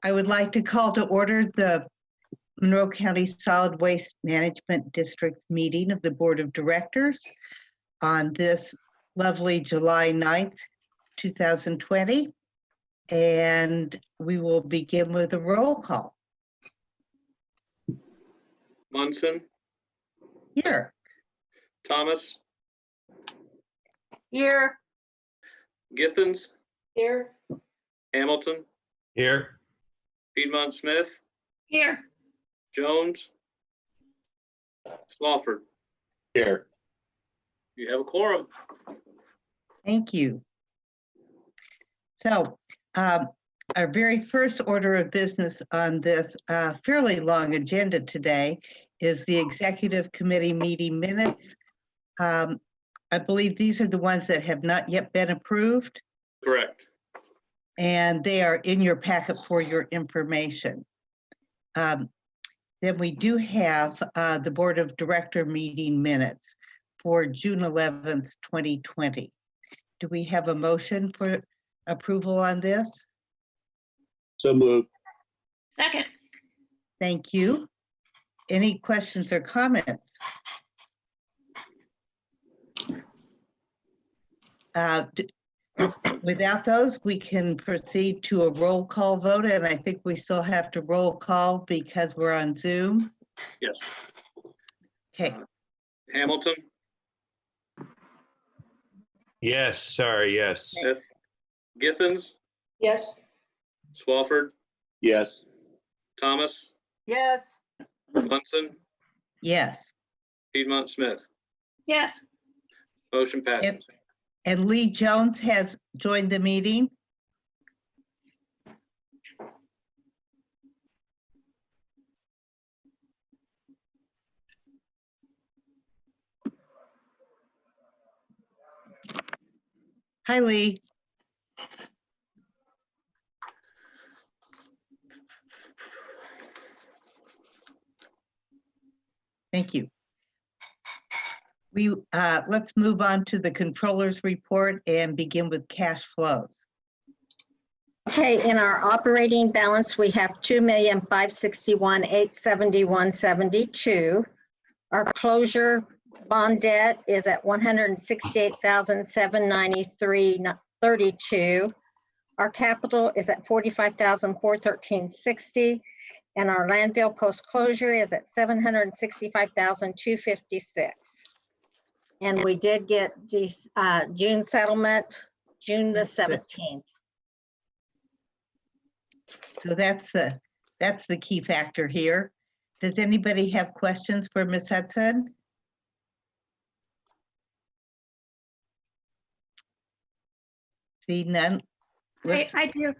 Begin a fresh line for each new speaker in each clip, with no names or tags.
I would like to call to order the Monroe County Solid Waste Management District's meeting of the Board of Directors on this lovely July 9th, 2020. And we will begin with a roll call.
Munson,
Here.
Thomas,
Here.
Githens,
Here.
Hamilton,
Here.
Piedmont Smith,
Here.
Jones, Slaughtford.
Here.
You have a quorum.
Thank you. So our very first order of business on this fairly long agenda today is the Executive Committee meeting minutes. I believe these are the ones that have not yet been approved,
Correct.
and they are in your packet for your information. Then we do have the Board of Director meeting minutes for June 11th, 2020. Do we have a motion for approval on this?
So moved.
Second.
Thank you. Any questions or comments? Without those, we can proceed to a roll call vote, and I think we still have to roll call because we're on Zoom.
Yes.
Okay,
Hamilton,
Yes, sorry, yes.
Smith, Githens,
Yes.
Swafford,
Yes.
Thomas,
Yes.
Munson,
yes.
Piedmont Smith.
Yes.
Motion passes.
And Lee Jones has joined the meeting. Hi, Lee. Thank you. Let's move on to the controller's report and begin with cash flows.
Okay, in our operating balance, we have 2,561,871.72. Our closure bond debt is at 168,793.32. Our capital is at 45,413.60, and our landfill post-closure is at 765,256. And we did get the June settlement, June the 17th.
So that's the key factor here. Does anybody have questions for Ms. Hudson? See none?
I do.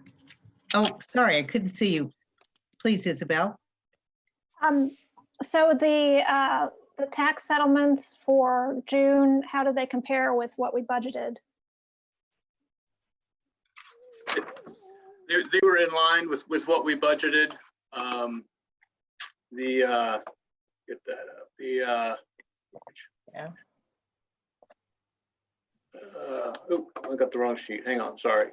Oh, sorry, I couldn't see you. Please, Isabel.
So the tax settlements for June, how do they compare with what we budgeted?
They were in line with what we budgeted. Get that up. Oh, I got the wrong sheet. Hang on, sorry.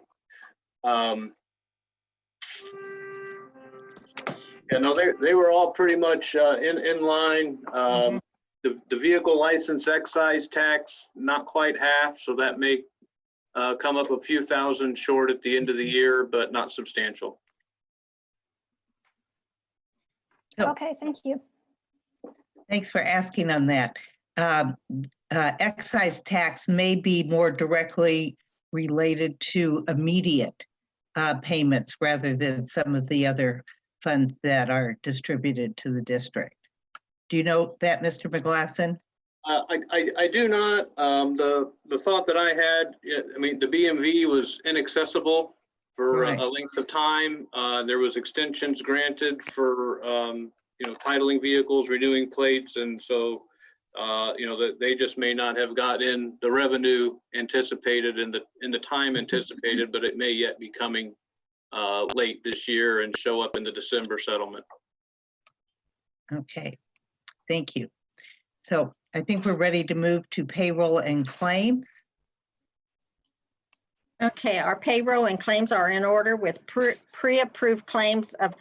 Yeah, no, they were all pretty much in line. The vehicle license excise tax, not quite half, so that may come up a few thousand short at the end of the year, but not substantial.
Oh.
Okay, thank you.
Thanks for asking on that. Excise tax may be more directly related to immediate payments rather than some of the other funds that are distributed to the district. Do you know that, Mr. McGlasson?
I do not. The thought that I had, I mean, the BMV was inaccessible for
Right.
a length of time. There was extensions granted for titling vehicles, renewing plates, and so that they just may not have got in the revenue anticipated in the time anticipated, but it may yet be coming late this year and show up in the December settlement.
Okay, thank you. So I think we're ready to move to payroll and claims.
Okay, our payroll and claims are in order with pre-approved claims of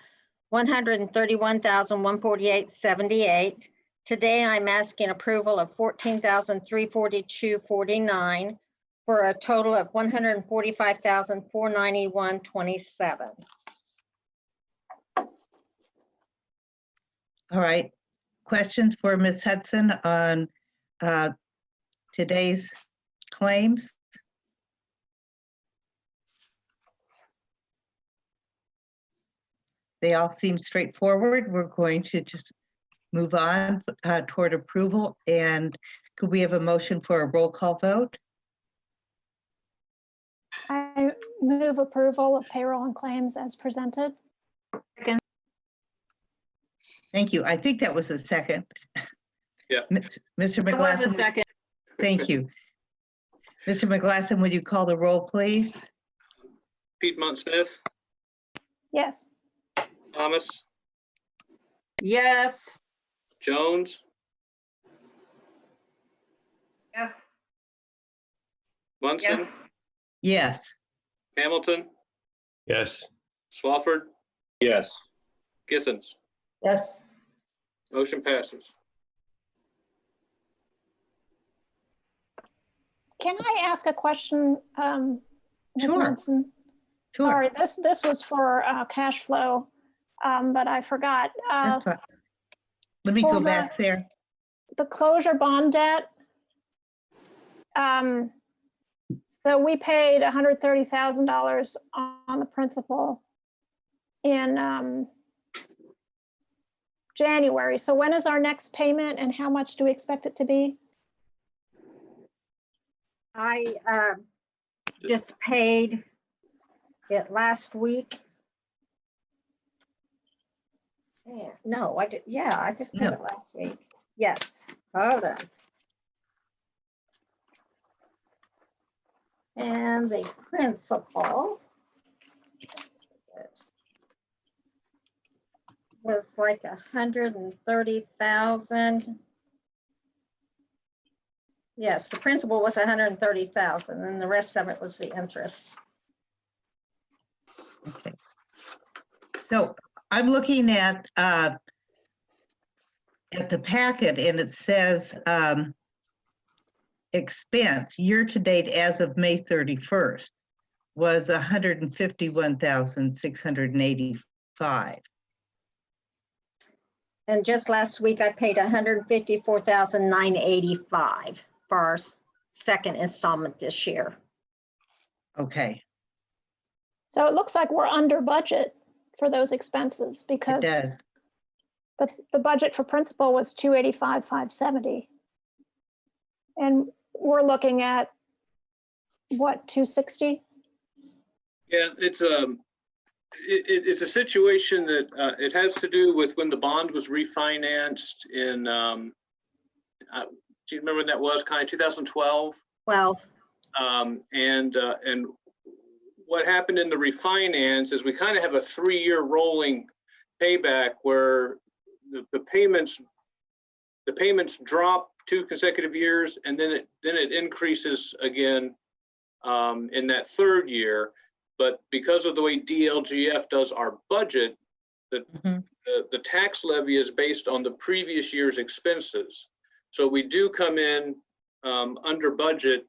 131,148.78. Today, I'm asking approval of 14,342.49 for a total of 145,491.27.
All right. Questions for Ms. Hudson on today's claims? They all seem straightforward. We're going to just move on toward approval. And could we have a motion for a roll call vote?
I move approval of payroll and claims as presented.
Thank you. I think that was a second.
Yeah.
Mr.
It was a
McGlasson,
second.
thank you. Mr. McGlasson, would you call the roll, please?
Piedmont Smith,
Yes.
Thomas,
Yes.
Jones,
Yes.
Munson,
Yes.
Hamilton,
Yes.
Swafford,
Yes.
Githens.
Yes.
Motion passes.
Can I ask a question, Ms.
Sure.
Munson?
Sure.
Sorry, this was for cash flow, but I forgot.
That's fine. Let me go
hold
back there.
The closure bond debt. So we paid $130,000 on the principal in January. So when is our next payment and how much do we expect it to be?
I just paid it last week. Yeah, no, I did. Yeah, I just paid
No.
it last week. Yes, hold on. And the principal was like 130,000. Yes, the principal was 130,000 and the rest of it was the interest.
Okay. So I'm looking at the packet and it says expense year-to-date as of May 31st was 151,685.
And just last week, I paid 154,985 for our second installment this year.
Okay,
So it looks like we're under budget for those expenses
it
because
does.
the budget for principal was 285,570. And we're looking at what, 260?
Yeah, it's it's a situation that it has to do with when the bond was refinanced in, do you remember when that was, kind of 2012?
Well,
And what happened in the refinance is we kind of have a 3-year rolling payback where the payments drop 2 consecutive years and then it increases again in that 3rd year. But because of the way DLGF does our budget, the tax levy is based on the previous year's expenses. So we do come in under budget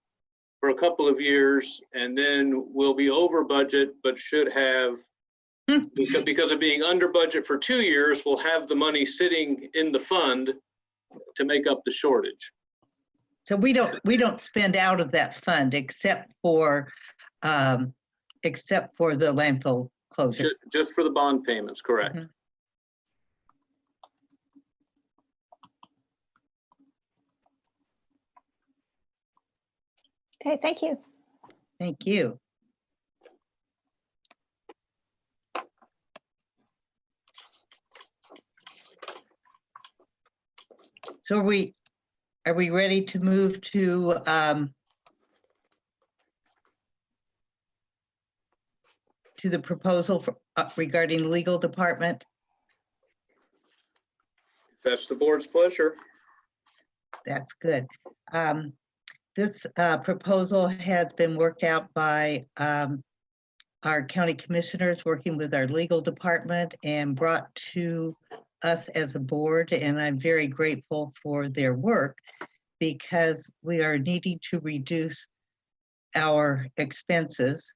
for a couple of years, and then we'll be over budget, but should have, because of being under budget for 2 years, we'll have the money sitting in the fund to make up the shortage.
So we don't spend out of that fund except for the landfill closure.
Just for the bond payments, correct.
Mhm.
Okay, thank you.
Thank you. So are we ready to move to the proposal for, regarding legal department?
If that's the board's pleasure.
That's good. This proposal has been worked out by our county commissioners working with our legal department and brought to us as a board. And I'm very grateful for their work because we are needing to reduce our expenses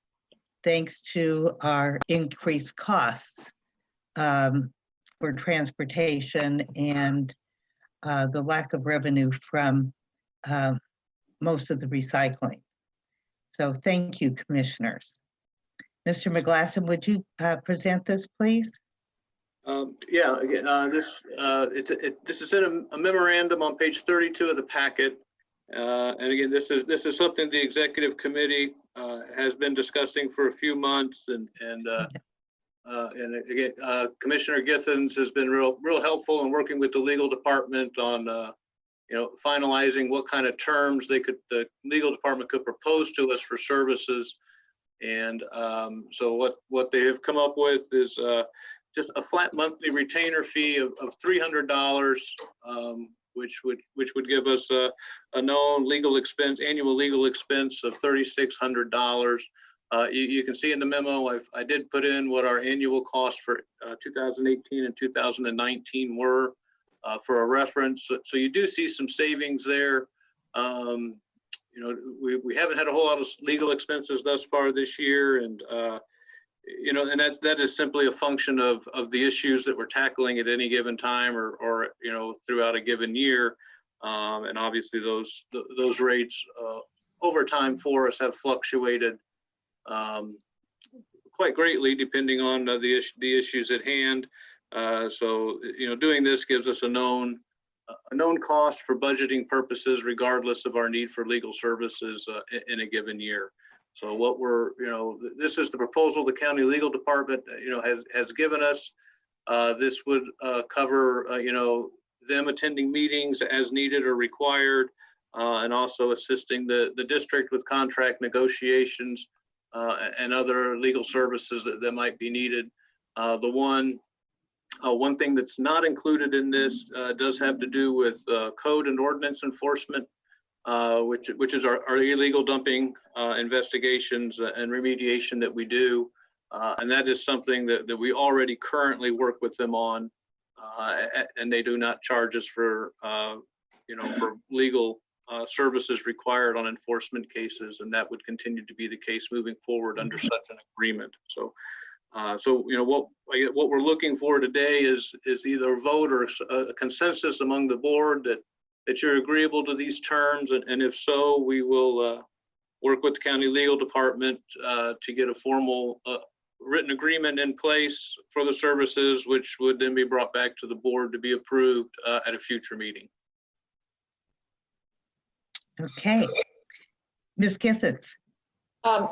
thanks to our increased costs for transportation and the lack of revenue from most of the recycling. So thank you, commissioners. Mr. McGlasson, would you present this, please?
Yeah, again, this is in a memorandum on page 32 of the packet. And again, this is something the executive committee has been discussing for a few months, and again, Commissioner Githens has been real helpful in working with the legal department on finalizing what kind of terms the legal department could propose to us for services. And so what they have come up with is just a flat monthly retainer fee of $300, which would give us a known legal expense, annual legal expense of $3,600. You can see in the memo, I did put in what our annual costs for 2018 and 2019 were for a reference. So you do see some savings there. We haven't had a whole lot of legal expenses thus far this year, and and that is simply a function of the issues that we're tackling at any given time, or throughout a given year, and obviously those rates over time for us have fluctuated quite greatly depending on the issues at hand. So doing this gives us a known cost for budgeting purposes, regardless of our need for legal services in a given year. So what this is the proposal the county legal department, has given us. This would cover, them attending meetings as needed or required, and also assisting the district with contract negotiations and other legal services that might be needed. One thing that's not included in this does have to do with code and ordinance enforcement, which is our illegal dumping investigations and remediation that we do. And that is something that we already currently work with them on, and they do not charge us for, for legal services required on enforcement cases, and that would continue to be the case moving forward under such an agreement. So what we're looking for today is either a vote or a consensus among the board that you're agreeable to these terms, and if so, we will work with the county legal department to get a formal written agreement in place for the services, which would then be brought back to the board to be approved at a future meeting.
Okay. Ms. Githens.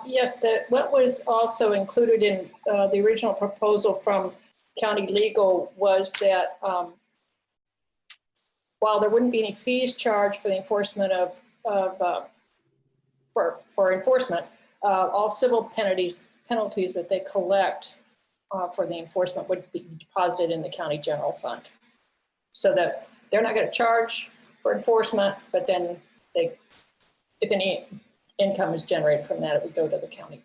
Yes, what was also included in the original proposal from county legal was that while there wouldn't be any fees charged for the enforcement for enforcement, all civil penalties that they collect for the enforcement would be deposited in the county general fund, so that they're not going to charge for enforcement, but then if any income is generated from that, it would go to the county.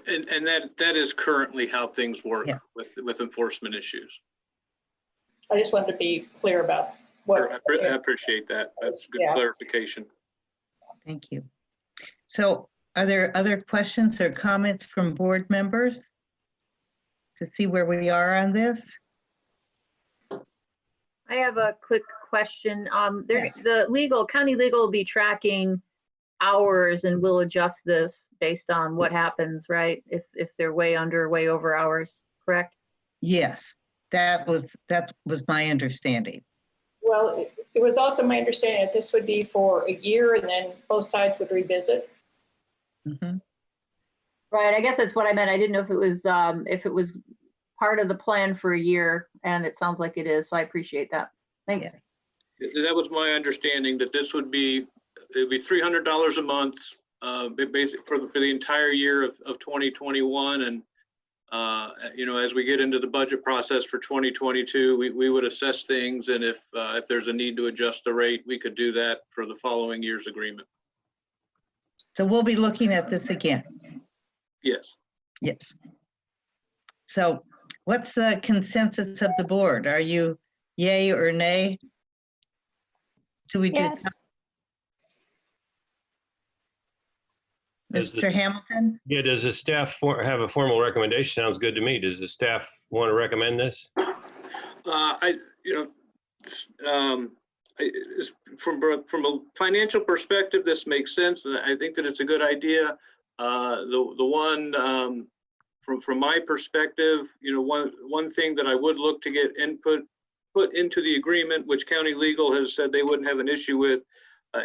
And that is currently how things work with enforcement issues.
I just wanted to be clear about what.
I appreciate that. That's good clarification.
Thank you. So are there other questions or comments from board members to see where we are on this?
I have a quick question. There's the county legal will be tracking hours, and we'll adjust this based on what happens, right? If they're way under, way over hours, correct?
Yes, that was my understanding.
Well, it was also my understanding that this would be for a year, and then both sides would revisit.
Mm-hmm.
Right. I guess that's what I meant. I didn't know if it was part of the plan for a year, and it sounds like it is. So I appreciate that. Thanks.
Yes.
That was my understanding, that this would be $300 a month, basically for the entire year of 2021. And as we get into the budget process for 2022, we would assess things, and if there's a need to adjust the rate, we could do that for the following year's agreement.
So we'll be looking at this again.
Yes.
Yes. So what's the consensus of the board? Are you yay or nay? Do we do,
Yes,
Does the-
Mr. Hamilton?
Yeah, does the staff have a formal recommendation? Sounds good to me. Does the staff want to recommend this?
From a financial perspective, this makes sense, and I think that it's a good idea. The one from my perspective, one thing that I would look to get put into the agreement, which county legal has said they wouldn't have an issue with,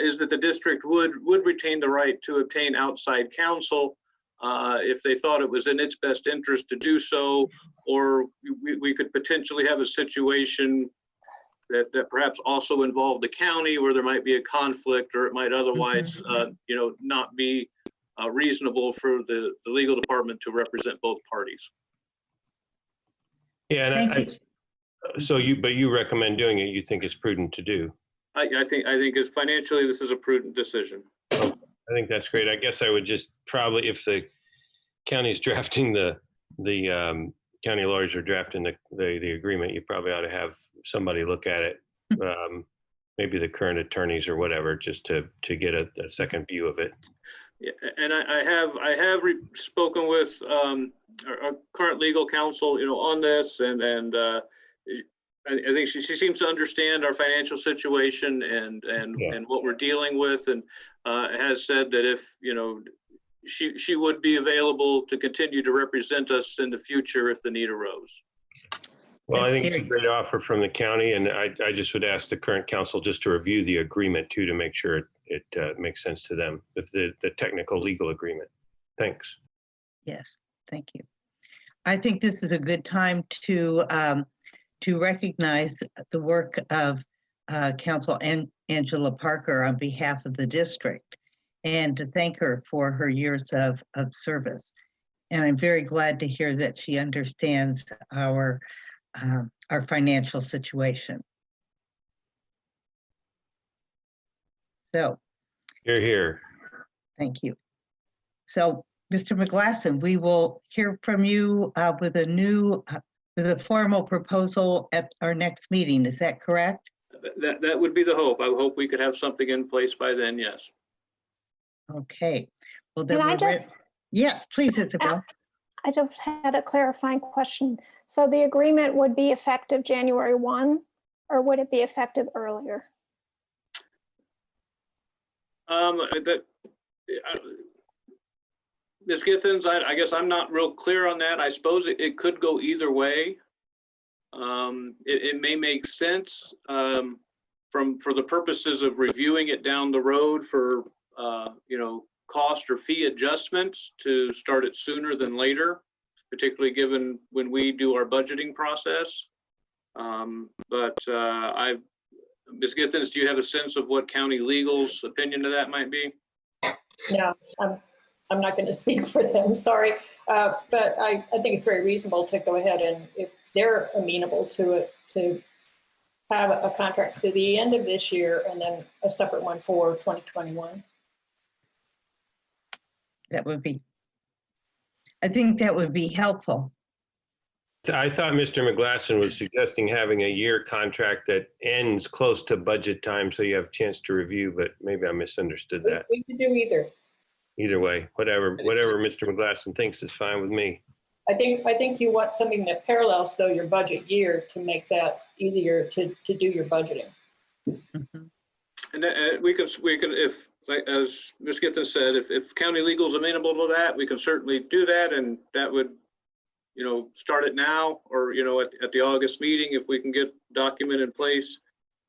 is that the district would retain the right to obtain outside counsel if they thought it was in its best interest to do so, or we could potentially have a situation that perhaps also involved the county where there might be a conflict, or it might otherwise, not be reasonable for the legal department to represent both parties.
Yeah, and
Thank you.
but you recommend doing it. You think it's prudent to do.
I think as financially, this is a prudent decision.
I think that's great. I guess I would just probably, if the county's drafting the county lawyers are drafting the agreement, you probably ought to have somebody look at it. Maybe the current attorneys or whatever, just to get a second view of it.
Yeah, and I have spoken with our current legal counsel, on this, and I think she seems to understand our financial situation and what we're dealing with, and has said that if she would be available to continue to represent us in the future if the need arose.
Well, I
That's
think it's a
very-
great offer from the county, and I just would ask the current council just to review the agreement too, to make sure it makes sense to them, if the technical legal agreement. Thanks.
Yes, thank you. I think this is a good time to recognize the work of Council Angela Parker on behalf of the district, and to thank her for her years of service. And I'm very glad to hear that she understands our financial situation. So,
You're here.
thank you. So, Mr. McGlasson, we will hear from you with a formal proposal at our next meeting. Is that correct?
That would be the hope. I hope we could have something in place by then. Yes.
Okay. Well, then
can I
we're
just,
yes, please, Isabel.
I just had a clarifying question. So the agreement would be effective January 1, or would it be effective earlier?
Ms. Githens, I guess I'm not real clear on that. I suppose it could go either way. It may make sense for the purposes of reviewing it down the road for cost or fee adjustments to start it sooner than later, particularly given when we do our budgeting process. Ms. Githens, do you have a sense of what county legal's opinion of that might be?
No, I'm not going to speak for them, sorry. But I think it's very reasonable to go ahead and, if they're amenable to it, to have a contract through the end of this year and then a separate one for 2021.
I think that would be helpful.
I thought Mr. McGlasson was suggesting having a year contract that ends close to budget time, so you have a chance to review, but maybe I misunderstood that.
We could do either.
Either way, whatever Mr. McGlasson thinks is fine with me.
I think you want something that parallels, though, your budget year to make that easier to do your budgeting.
Mhm.
And we can, if, like, as Ms. Githens said, if county legal is amenable to that, we can certainly do that, and that would, start it now, or, at the August meeting, if we can get document in place,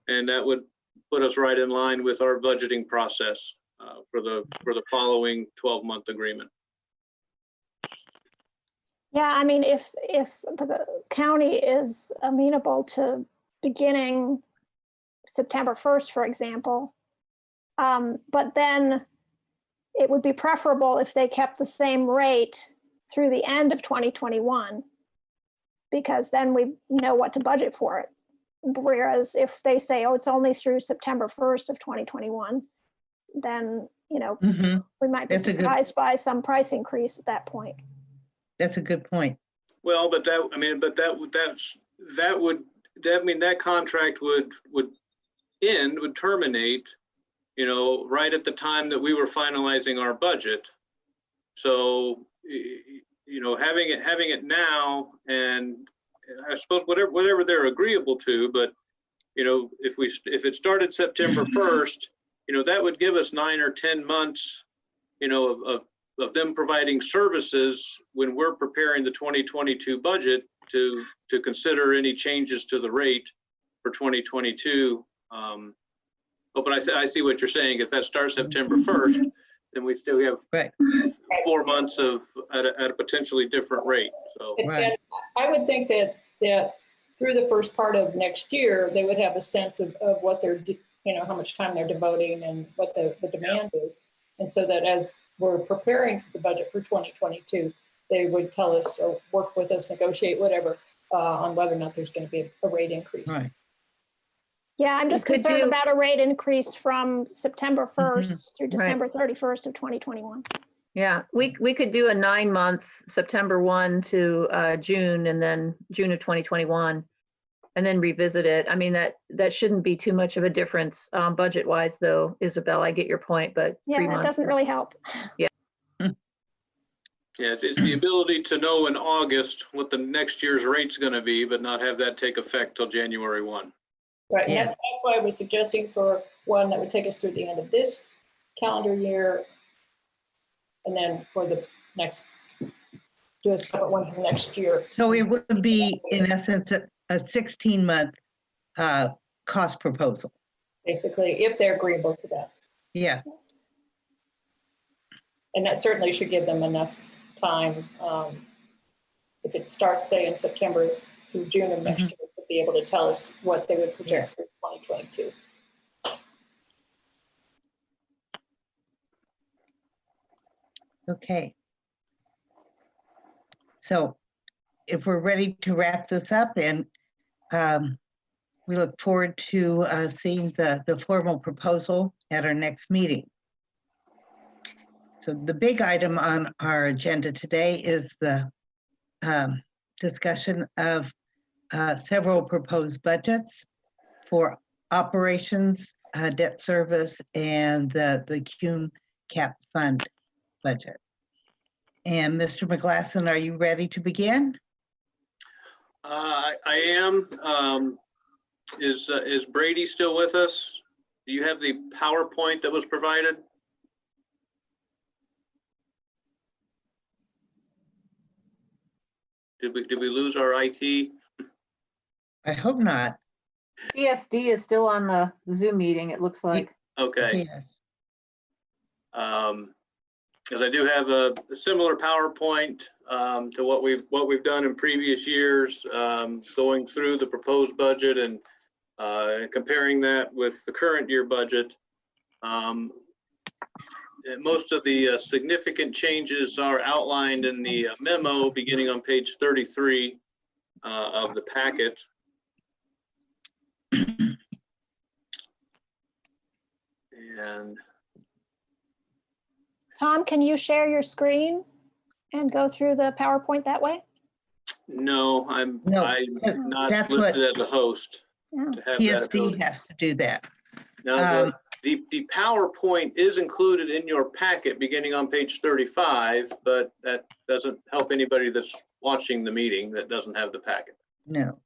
and that would put us right in line with our budgeting process for the following 12-month agreement.
Yeah, I mean, if the county is amenable to beginning September 1st, for example, but then it would be preferable if they kept the same rate through the end of 2021, because then we know what to budget for it. Whereas if they say, oh, it's only through September 1st of 2021, then you know,
Mhm.
we might be
That's a good-
surprised by some price increase at that point.
That's a good point.
Well, but that, I mean, but that mean that contract would end, would terminate, you know, right at the time that we were finalizing our budget. So, you know, having it now, and I suppose whatever they're agreeable to, but, you know, if it started September 1st, you know, that would give us 9 or 10 months, you know, of them providing services when we're preparing the 2022 budget to consider any changes to the rate for 2022. But I see what you're saying. If that starts September 1st, then we still have
Right.
4 months at a potentially different rate. So
Right.
And I would think that through the first part of next year, they would have a sense of what they're, you know, how much time they're devoting and what the demand is. And so that as we're preparing for the budget for 2022, they would tell us or work with us, negotiate whatever, on whether or not there's going to be a rate increase.
Right.
Yeah, I'm just
could
concerned
do-
about a rate increase from September 1st through
Right.
December 31st of 2021.
Yeah, we could do a 9-month, September 1 to June, and then June of 2021, and then revisit it. I mean, that shouldn't be too much of a difference budget-wise, though, Isabel. I get your point, but
Yeah,
3
that
months
doesn't
is-
really help.
yeah, it's the ability to know in August what the next year's rate's going to be, but not have that take effect till January 1.
Right, and
Yeah.
that's why I was suggesting for one that would take us through the end of this calendar year. And then for the next, do a separate one for next year.
So it would be, in essence, a 16-month cost proposal.
Basically, if they're agreeable to that.
Yeah.
And that certainly should give them enough time. If it starts, say, in September through June of next year, to be able to tell us what they would project for 2022.
Okay. So if we're ready to wrap this up, and we look forward to seeing the formal proposal at our next meeting. So the big item on our agenda today is the discussion of several proposed budgets for operations, debt service, and the CUME cap fund budget. And Mr. McGlasson, are you ready to begin?
I am. Is Brady still with us? Do you have the PowerPoint that was provided? Did we lose our IT?
I hope not.
TSD is still on the Zoom meeting, it looks like.
Okay.
Yes.
Because I do have a similar PowerPoint to what we've done in previous years, going through the proposed budget and comparing that with the current year budget. Most of the significant changes are outlined in the memo beginning on page 33 of the packet. And
Tom, can you share your screen and go through the PowerPoint that way?
no, I'm
No,
not
that's what-
listed as a host
Yeah.
to have that
TSD
ability.
has to do that.
Now, the PowerPoint is included in your packet beginning on page 35, but that doesn't help anybody that's watching the meeting that doesn't have the packet.
No.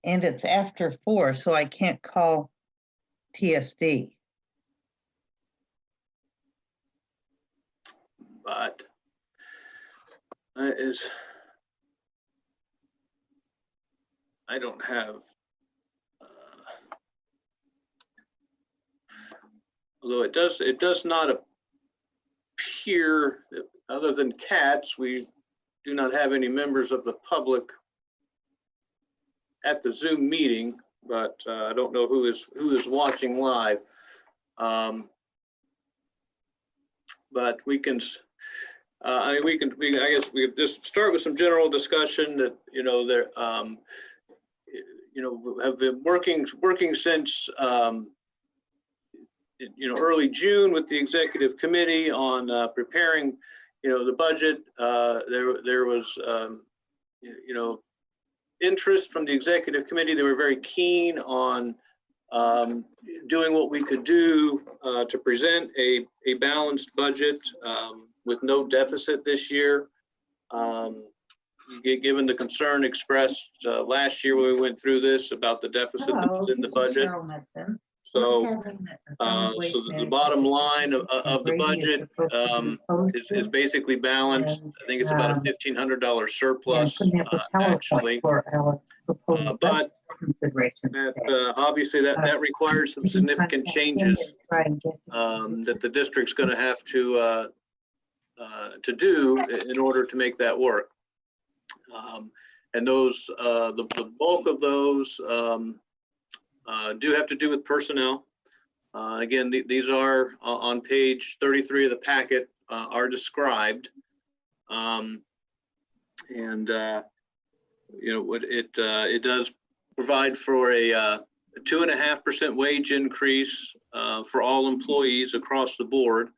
And it's after 4, so I can't call TSD.
But that is, I don't have, although it does not appear, other than cats, we do not have any members of the public at the Zoom meeting, but I don't know who is watching live. But we can, I mean, I guess we could just start with some general discussion that, there, have been working since, early June with the executive committee on preparing, the budget. There was, interest from the executive committee. They were very keen on doing what we could do to present a balanced budget with no deficit this year. Given the concern expressed last year when we went through this about the deficit that was in the budget. So, the bottom line of the budget is basically balanced. I think it's about a $1,500 surplus actually. But obviously that requires some significant changes that the district's going to have to do in order to make that work. And those, the bulk of those do have to do with personnel. Again, these are on page 33 of the packet, are described. It does provide for a 2.5% wage increase for all employees across the board.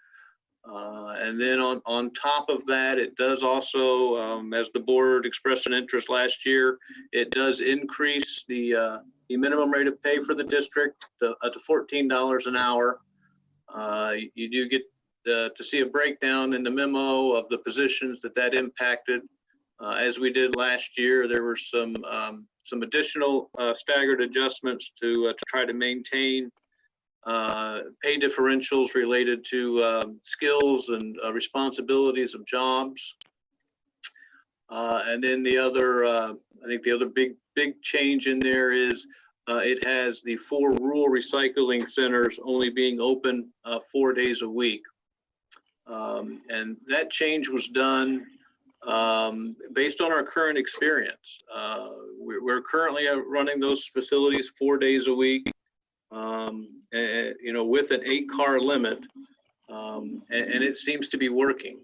And then on top of that, it does also, as the board expressed an interest last year, it does increase the minimum rate of pay for the district to $14 an hour. You do get to see a breakdown in the memo of the positions that impacted. As we did last year, there were some additional staggered adjustments to try to maintain pay differentials related to skills and responsibilities of jobs. And then the other, I think the other big change in there is it has the 4 rural recycling centers only being open 4 days a week. And that change was done based on our current experience. We're currently running those facilities 4 days a week. With an 8-car limit, and it seems to be working.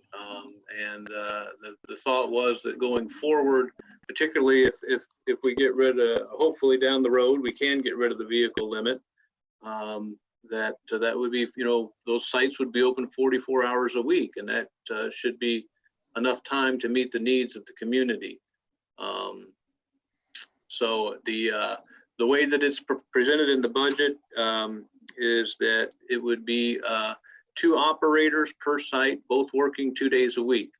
The thought was that going forward, particularly if we get rid of, hopefully down the road, we can get rid of the vehicle limit, that would be, those sites would be open 44 hours a week, and that should be enough time to meet the needs of the community. So the way that it's presented in the budget is that it would be 2 operators per site, both working 2 days a week,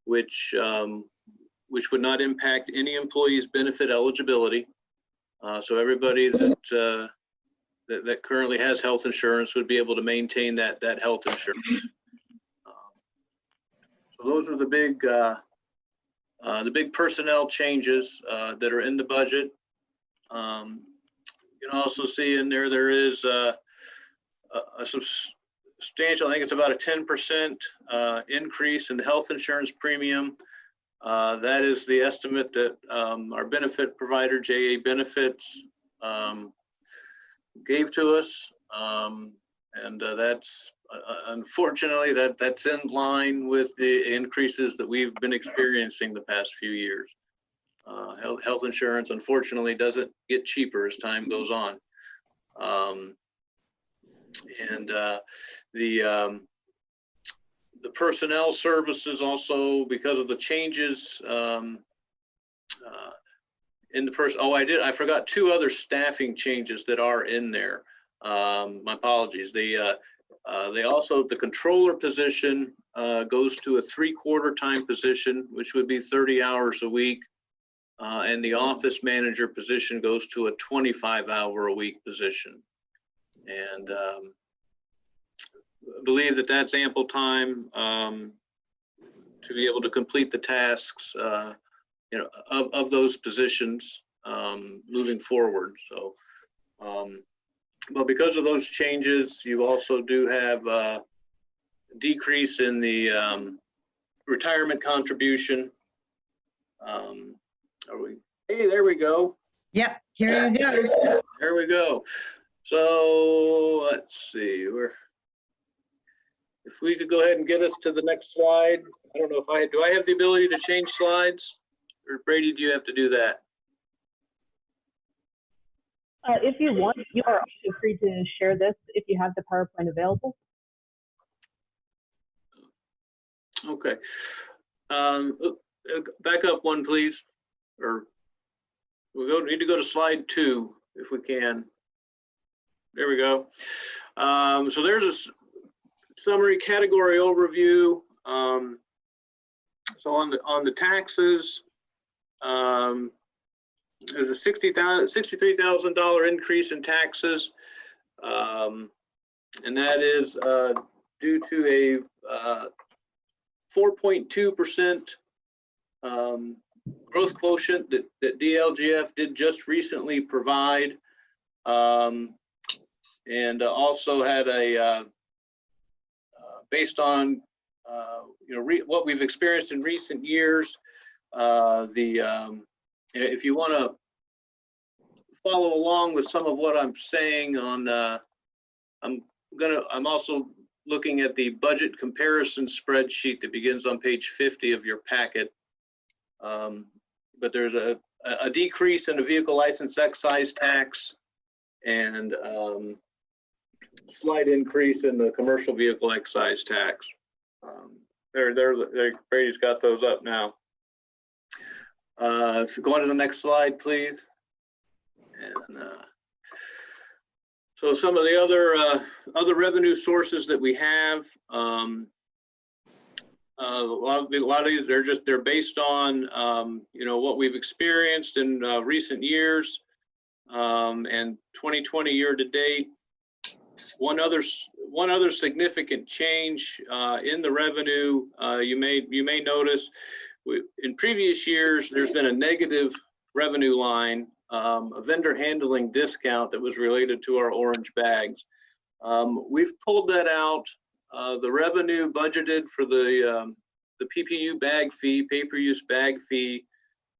which would not impact any employee's benefit eligibility. So everybody that currently has health insurance would be able to maintain that health insurance. So those are the big personnel changes that are in the budget. You can also see in there is a substantial, I think it's about a 10% increase in the health insurance premium. That is the estimate that our benefit provider, JA Benefits, gave to us. And that's unfortunately that's in line with the increases that we've been experiencing the past few years. Health insurance, unfortunately, doesn't get cheaper as time goes on. The personnel services also, because of the changes in the person. Oh, I forgot 2 other staffing changes that are in there. My apologies. They also, the controller position goes to a 3/4 time position, which would be 30 hours a week. And the office manager position goes to a 25-hour-a-week position. And I believe that that's ample time to be able to complete the tasks, of those positions moving forward. So, but because of those changes, you also do have a decrease in the retirement contribution. Hey, there we go.
Yep, here you go.
There we go. So let's see, If we could go ahead and get us to the next slide. I don't know if do I have the ability to change slides? Or Brady, do you have to do that?
If you want, you are also free to share this if you have the PowerPoint available.
Okay. Back up one, please. Or need to go to slide 2 if we can. There we go. So there's a summary category overview. So on the taxes, there's a $63,000 increase in taxes, and that is due to a 4.2% growth quotient that DLGF did just recently provide, and also had a based on what we've experienced in recent years. If you want to follow along with some of what I'm saying on, I'm also looking at the budget comparison spreadsheet that begins on page 50 of your packet. But there's a decrease in the vehicle license excise tax and slight increase in the commercial vehicle excise tax. Brady's got those up now. If you go on to the next slide, please. And so some of the other revenue sources that we have, a lot of these they're based on what we've experienced in recent years, and 2020 year to date. One other significant change in the revenue you may notice. In previous years, there's been a negative revenue line, a vendor handling discount that was related to our orange bags. We've pulled that out. The revenue budgeted for the PPU bag fee, pay-per-use bag fee,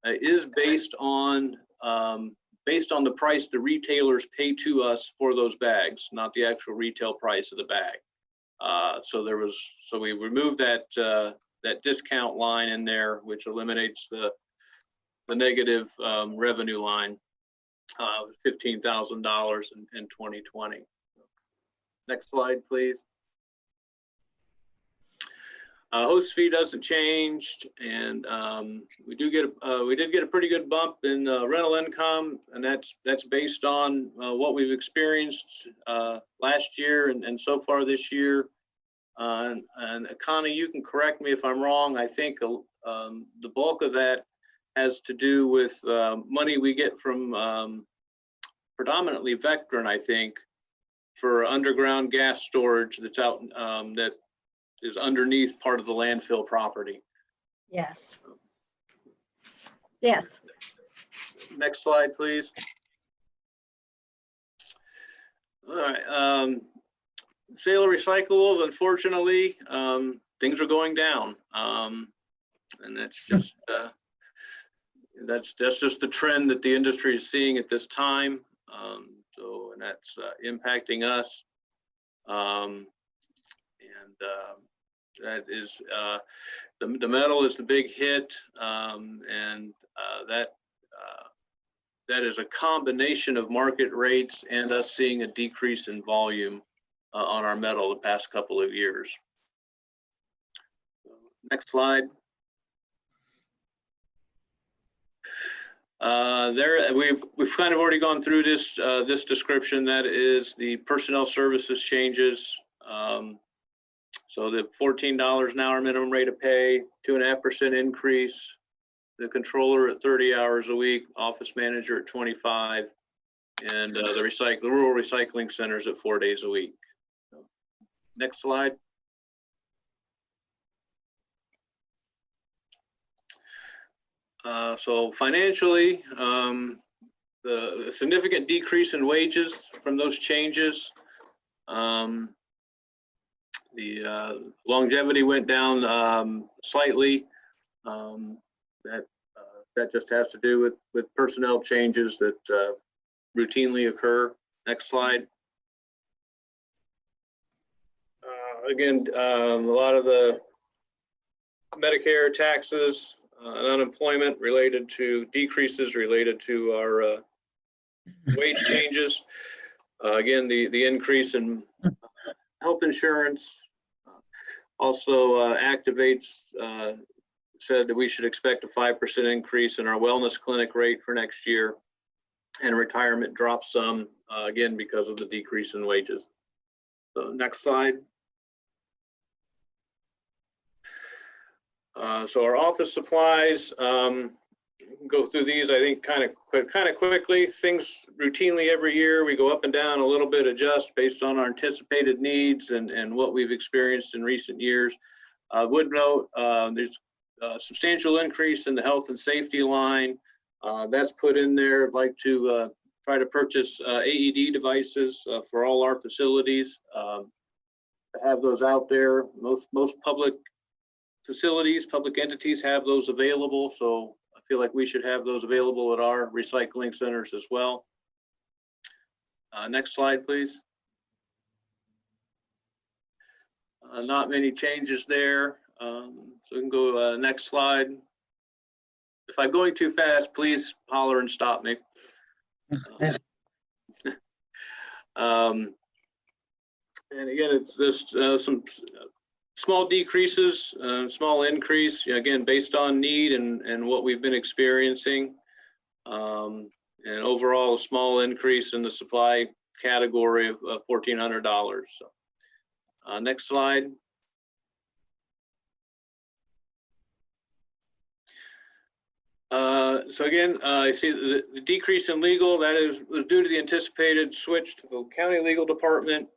is based on the price the retailers pay to us for those bags, not the actual retail price of the bag. So we removed that discount line in there, which eliminates the negative revenue line, $15,000 in 2020. Next slide, please. Host fee doesn't change, and we did get a pretty good bump in rental income, and that's based on what we've experienced last year and so far this year. And Connie, you can correct me if I'm wrong. I think the bulk of that has to do with money we get from predominantly Vectren, I think, for underground gas storage that's out that is underneath part of the landfill property.
Yes. Yes.
Next slide, please. All right. Sale of recyclables, unfortunately, things are going down, and that's just the trend that the industry is seeing at this time. And that's impacting us, and that is the metal is the big hit, and that is a combination of market rates and us seeing a decrease in volume on our metal the past couple of years. Next slide. We've kind of already gone through this description. That is the personnel services changes. So the $14 an hour minimum rate of pay, 2.5% increase. The controller at 30 hours a week, office manager at 25, and the rural recycling centers at 4 days a week. Next slide. So financially, the significant decrease in wages from those changes. The longevity went down slightly. That just has to do with personnel changes that routinely occur. Next slide. again, a lot of the Medicare taxes and unemployment related to decreases related to our wage changes. Again, the increase in health insurance also activates, said that we should expect a 5% increase in our wellness clinic rate for next year, and retirement drops some, again, because of the decrease in wages. So next slide. So our office supplies, go through these, I think, kind of quickly. Things routinely every year, we go up and down a little bit, adjust based on our anticipated needs and what we've experienced in recent years. Would note there's a substantial increase in the health and safety line. That's put in there. I'd like to try to purchase AED devices for all our facilities. Have those out there. Most public facilities, public entities have those available. So I feel like we should have those available at our recycling centers as well. Next slide, please. Not many changes there. So we can go next slide. If I'm going too fast, please holler and stop me. And again, it's just some small decreases, small increase, again, based on need and what we've been experiencing. And overall, a small increase in the supply category of $1,400. So, next slide. So again, I see the decrease in legal, that was due to the anticipated switch to the county legal department.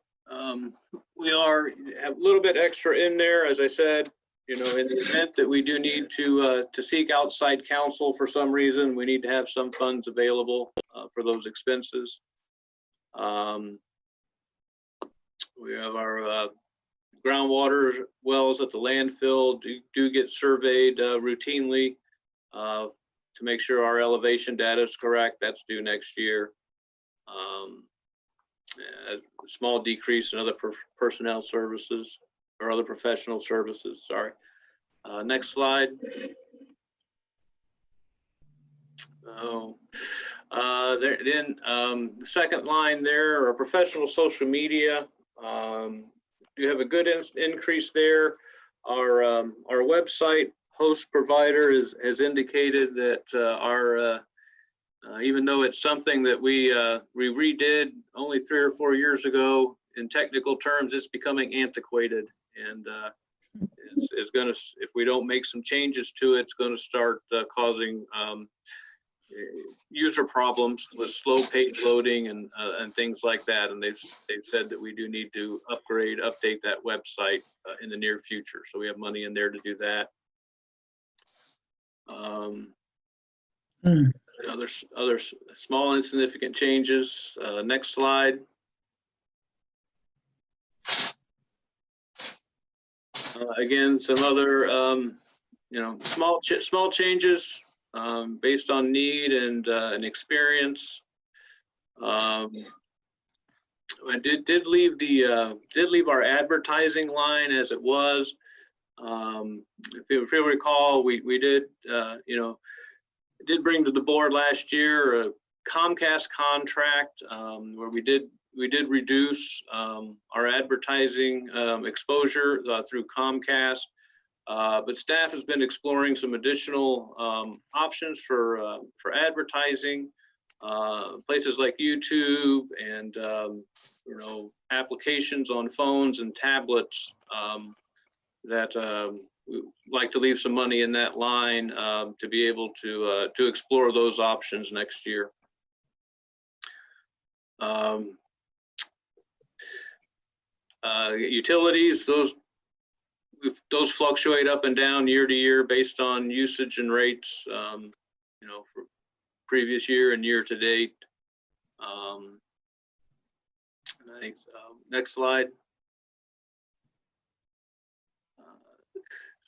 We have a little bit extra in there, as I said, in the event that we do need to seek outside counsel for some reason, we need to have some funds available for those expenses. We have our groundwater wells at the landfill do get surveyed routinely to make sure our elevation data is correct. That's due next year. A small decrease in other personnel services or other professional services, sorry. Next slide. The second line there, our professional social media. You have a good increase there. Our website host provider has indicated that even though it's something that we redid only 3 or 4 years ago, in technical terms, it's becoming antiquated, and it's going to, if we don't make some changes to it, it's going to start causing user problems with slow page loading and things like that. And they've said that we do need to update that website in the near future. So we have money in there to do that. Other small insignificant changes. Next slide. Again, some other small changes based on need and experience. I did leave our advertising line as it was. If you recall, we did bring to the board last year a Comcast contract where we did reduce our advertising exposure through Comcast, but staff has been exploring some additional options for advertising, places like YouTube and applications on phones and tablets that we like to leave some money in that line to be able to explore those options next year. Utilities, those fluctuate up and down year to year based on usage and rates, for previous year and year to date. Next slide.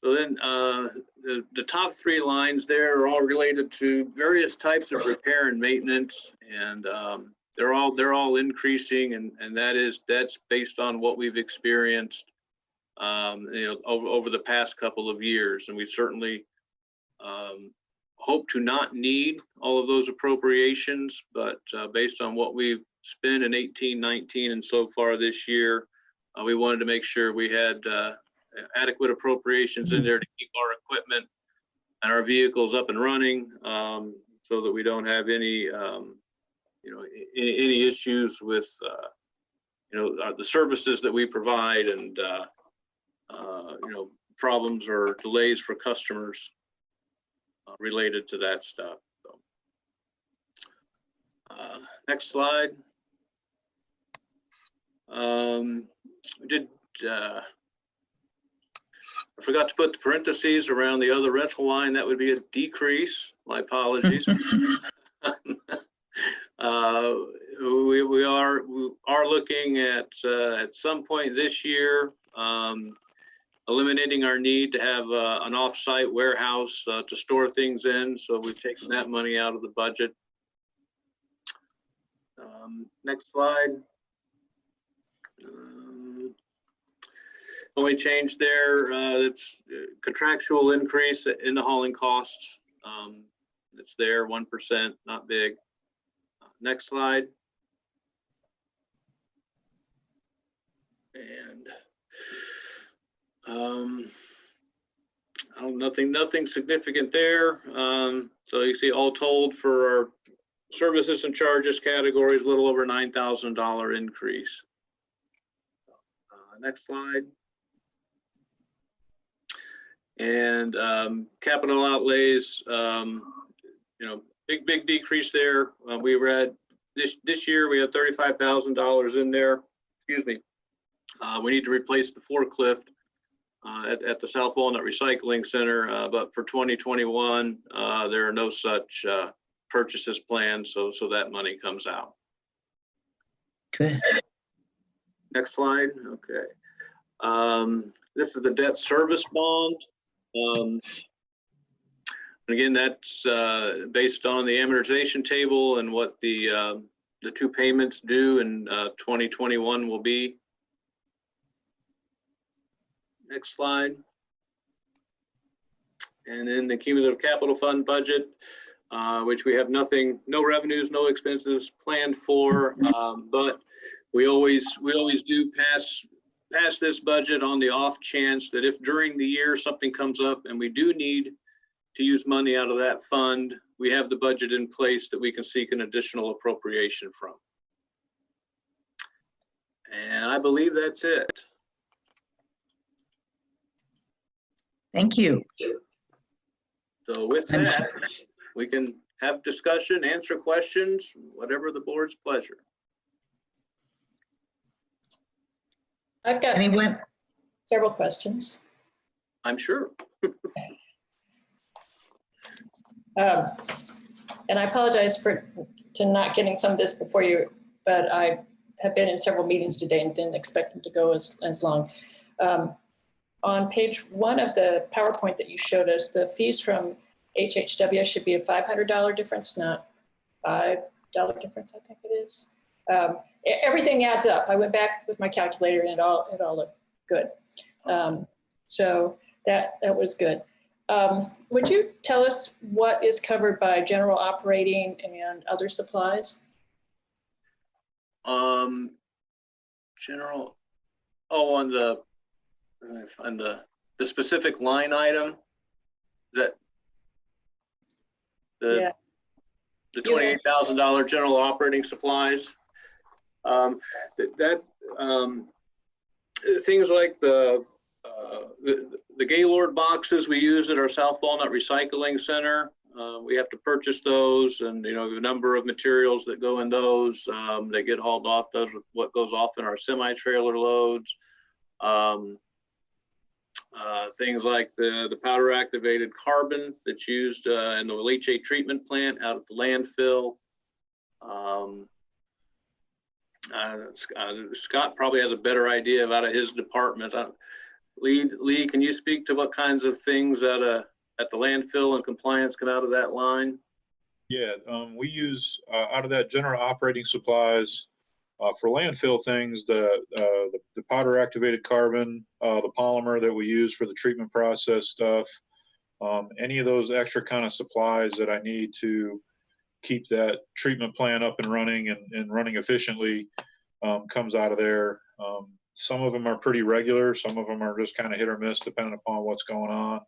So then the top 3 lines there are all related to various types of repair and maintenance, and they're all increasing, and that's based on what we've experienced over the past couple of years. And we certainly hope to not need all of those appropriations, but based on what we've spent in 18, 19, and so far this year, we wanted to make sure we had adequate appropriations in there to keep our equipment and our vehicles up and running, so that we don't have any, any issues with, the services that we provide, and problems or delays for customers related to that stuff. So, next slide. I forgot to put the parentheses around the other rental line. That would be a decrease. My apologies. We are looking at some point this year, eliminating our need to have an off-site warehouse to store things in. So we've taken that money out of the budget. Next slide. Only change there, it's contractual increase in the hauling costs. It's there, 1%, not big. Next slide. And nothing significant there. So you see, all told, for our services and charges categories, a little over $9,000 increase. Next slide. And capital outlays, big decrease there. We were at this year, we had $35,000 in there. Excuse me. We need to replace the forklift at the South Walnut Recycling Center, but for 2021, there are no such purchases planned, so that money comes out.
Good.
Next slide. Okay. This is the debt service bond. And again, that's based on the amortization table and what the two payments due in 2021 will be. Next slide. And then the cumulative capital fund budget, which we have no revenues, no expenses planned for, but we always do pass this budget on the off chance that if during the year something comes up and we do need to use money out of that fund, we have the budget in place that we can seek an additional appropriation from. And I believe that's it.
Thank you.
So with that, we can have discussion, answer questions, whatever the board's pleasure.
I've got
Anyone?
several questions.
I'm sure.
And I apologize to not getting some of this before you, but I have been in several meetings today and didn't expect them to go as long. On page 1 of the PowerPoint that you showed us, the fees from HHW should be a $500 difference, not $5 difference, I think it is. Everything adds up. I went back with my calculator and it all looked good. So that was good. Would you tell us what is covered by general operating and other supplies?
General, on the specific line item, that the $28,000 general operating supplies. Things like the Gaylord boxes we use at our South Walnut Recycling Center, we have to purchase those, and the number of materials that go in those, they get hauled off. Those are what goes off in our semi-trailer loads. Things like the powder activated carbon that's used in the leachate treatment plant out at the landfill. Scott probably has a better idea out of his department. Lee, can you speak to what kinds of things at the landfill and compliance come out of that line?
Yeah, we use out of that general operating supplies, For landfill things, the powder activated carbon, the polymer that we use for the treatment process stuff, any of those extra kind of supplies that I need to keep that treatment plant up and running and running efficiently comes out of there. Some of them are pretty regular. Some of them are just kind of hit or miss depending upon what's going on.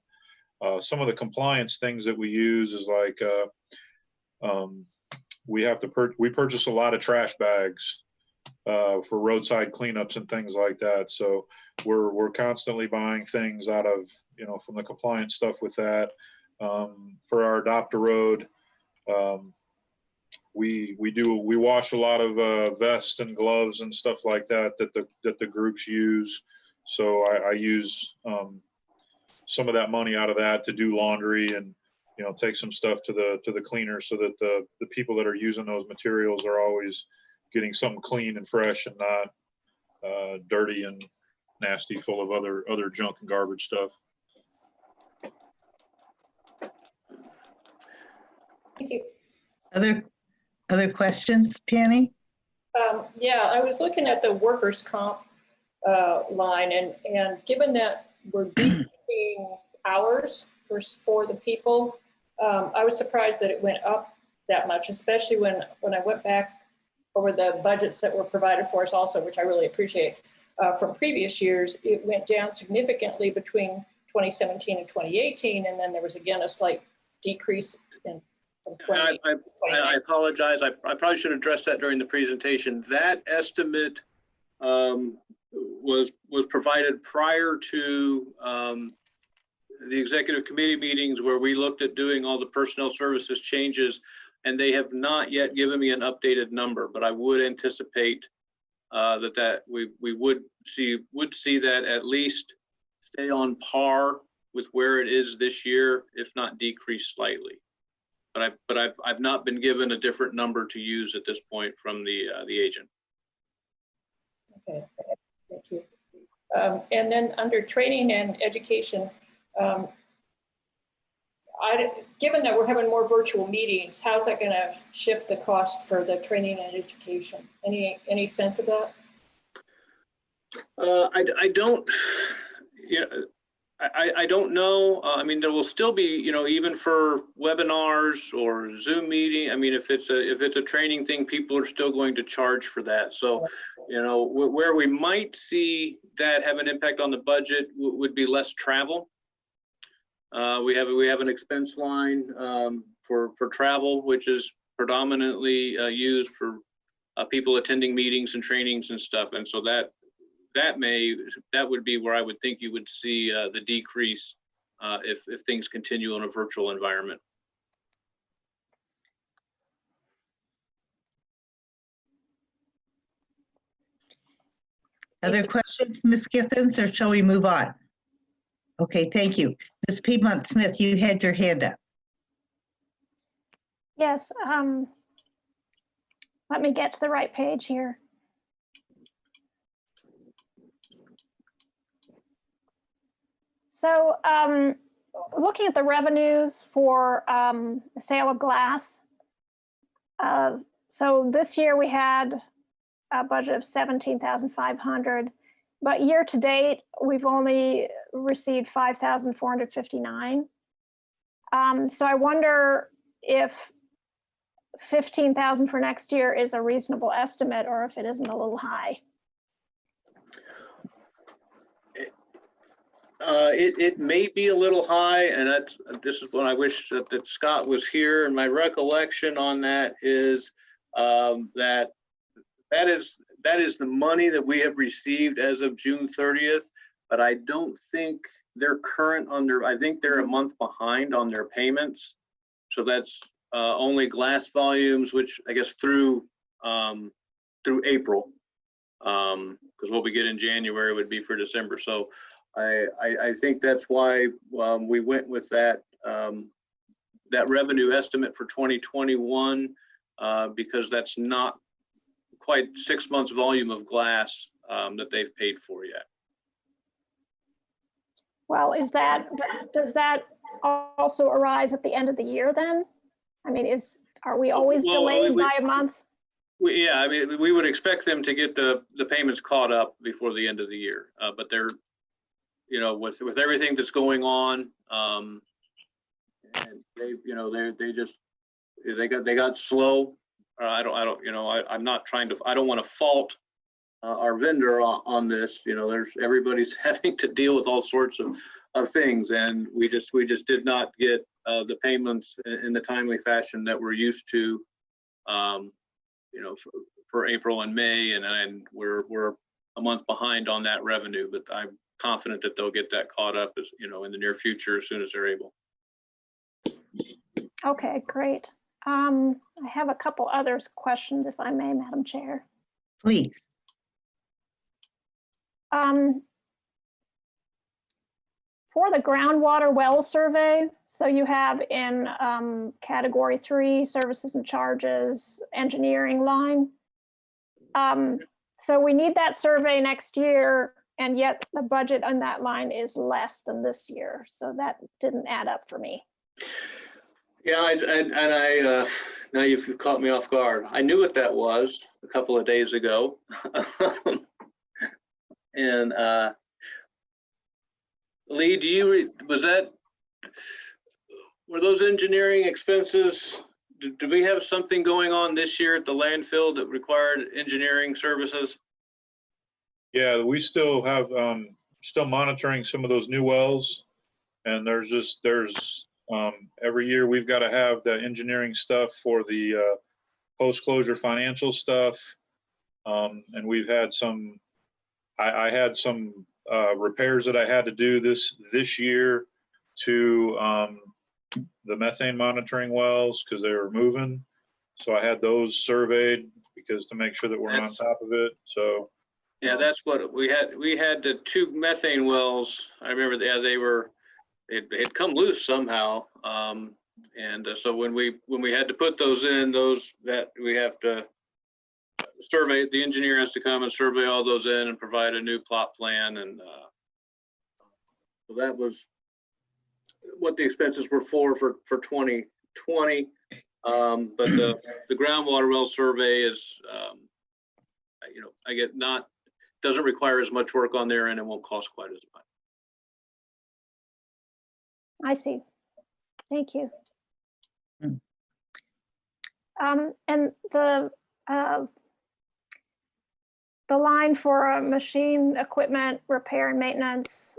Some of the compliance things that we use is like we purchase a lot of trash bags for roadside cleanups and things like that. So we're constantly buying things out of, from the compliance stuff with that. For our Adopt a Road, we wash a lot of vests and gloves and stuff like that the groups use. So I use some of that money out of that to do laundry and take some stuff to the cleaner so that the people that are using those materials are always getting something clean and fresh and not dirty and nasty, full of other junk and garbage stuff.
Thank you.
Other questions, Penny?
Yeah, I was looking at the workers' comp line, and given that we're decreasing hours for the people, I was surprised that it went up that much, especially when I went back over the budgets that were provided for us also, which I really appreciate. From previous years, it went down significantly between 2017 and 2018, and then there was again a slight decrease in from 20.
I apologize. I probably should address that during the presentation. That estimate was provided prior to the executive committee meetings where we looked at doing all the personnel services changes, and they have not yet given me an updated number, but I would anticipate that we would see that at least stay on par with where it is this year, if not decrease slightly. But I've not been given a different number to use at this point from the agent.
Okay, thank you. And then under training and education, given that we're having more virtual meetings, how's that going to shift the cost for the training and education? Any sense of that?
I don't. I don't know. I mean, there will still be, even for webinars or Zoom meeting. I mean, if it's a training thing, people are still going to charge for that. So, where we might see that have an impact on the budget would be less travel. We have an expense line for travel, which is predominantly used for people attending meetings and trainings and stuff. And so that would be where I would think you would see the decrease if things continue in a virtual environment.
Other questions, Ms. Githens, or shall we move on? Okay, thank you. Ms. Piedmont Smith, you had your hand up.
Yes, let me get to the right page here. So looking at the revenues for the sale of glass. So this year we had a budget of $17,500, but year to date, we've only received $5,459. So I wonder if 15,000 for next year is a reasonable estimate or if it isn't a little high.
It may be a little high, and this is when I wish that Scott was here. And my recollection on that is that is the money that we have received as of June 30th. But I don't think they're current I think they're a month behind on their payments. So that's only glass volumes, which I guess through April, because what we get in January would be for December. So I think that's why we went with that revenue estimate for 2021, because that's not quite 6 months volume of glass that they've paid for yet.
Well, does that also arise at the end of the year then? I mean, are we always delayed by a month?
Yeah, I mean, we would expect them to get the payments caught up before the end of the year, but they're, you know, with everything that's going on, and they, you know, they got slow. I don't, you know, I'm not trying to, I don't want to fault our vendor on this. You know, everybody's having to deal with all sorts of things, and we just did not get the payments in the timely fashion that we're used to. You know, for April and May, and we're a month behind on that revenue, but I'm confident that they'll get that caught up, as you know, in the near future as soon as they're able.
Okay, great. I have a couple other questions, if I may, Madam Chair.
Please.
For the groundwater well survey, so you have in category 3, services and charges, engineering line. So we need that survey next year, and yet the budget on that line is less than this year. So that didn't add up for me.
Yeah, now you've caught me off guard. I knew what that was a couple of days ago. And Lee, were those engineering expenses, do we have something going on this year at the landfill that required engineering services?
Yeah, we still have, still monitoring some of those new wells. And there's every year we've got to have the engineering stuff for the post-closure financial stuff. And we've had some, I had some repairs that I had to do this year to the methane monitoring wells because they were moving. So I had those surveyed because to make sure that we're on top of it. So
yeah, that's what we had. We had the 2 methane wells. I remember it had come loose somehow. And so when we had to put those in, that we have to survey, the engineer has to come and survey all those in and provide a new plot plan. And so that was what the expenses were for 2020. But the groundwater well survey is, you know, doesn't require as much work on there, and it won't cost quite as much.
I see. Thank you.
Mm.
And the line for machine equipment repair and maintenance,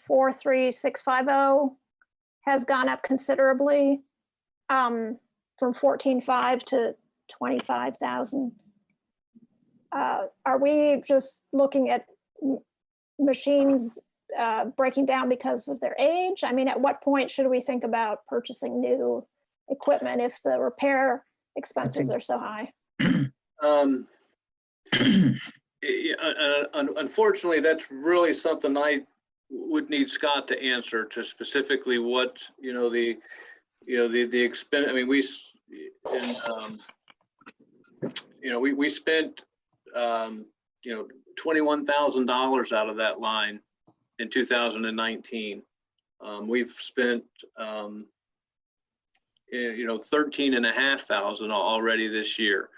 43650 has gone up considerably, from 14.5 to 25,000. Are we just looking at machines breaking down because of their age? I mean, at what point should we think about purchasing new equipment if the repair expenses are so high?
Unfortunately, that's really something I would need Scott to answer, to specifically what, you know, the expense. I mean, we spent, you know, $21,000 out of that line in 2019. We've spent, you know, 13,500 already this year.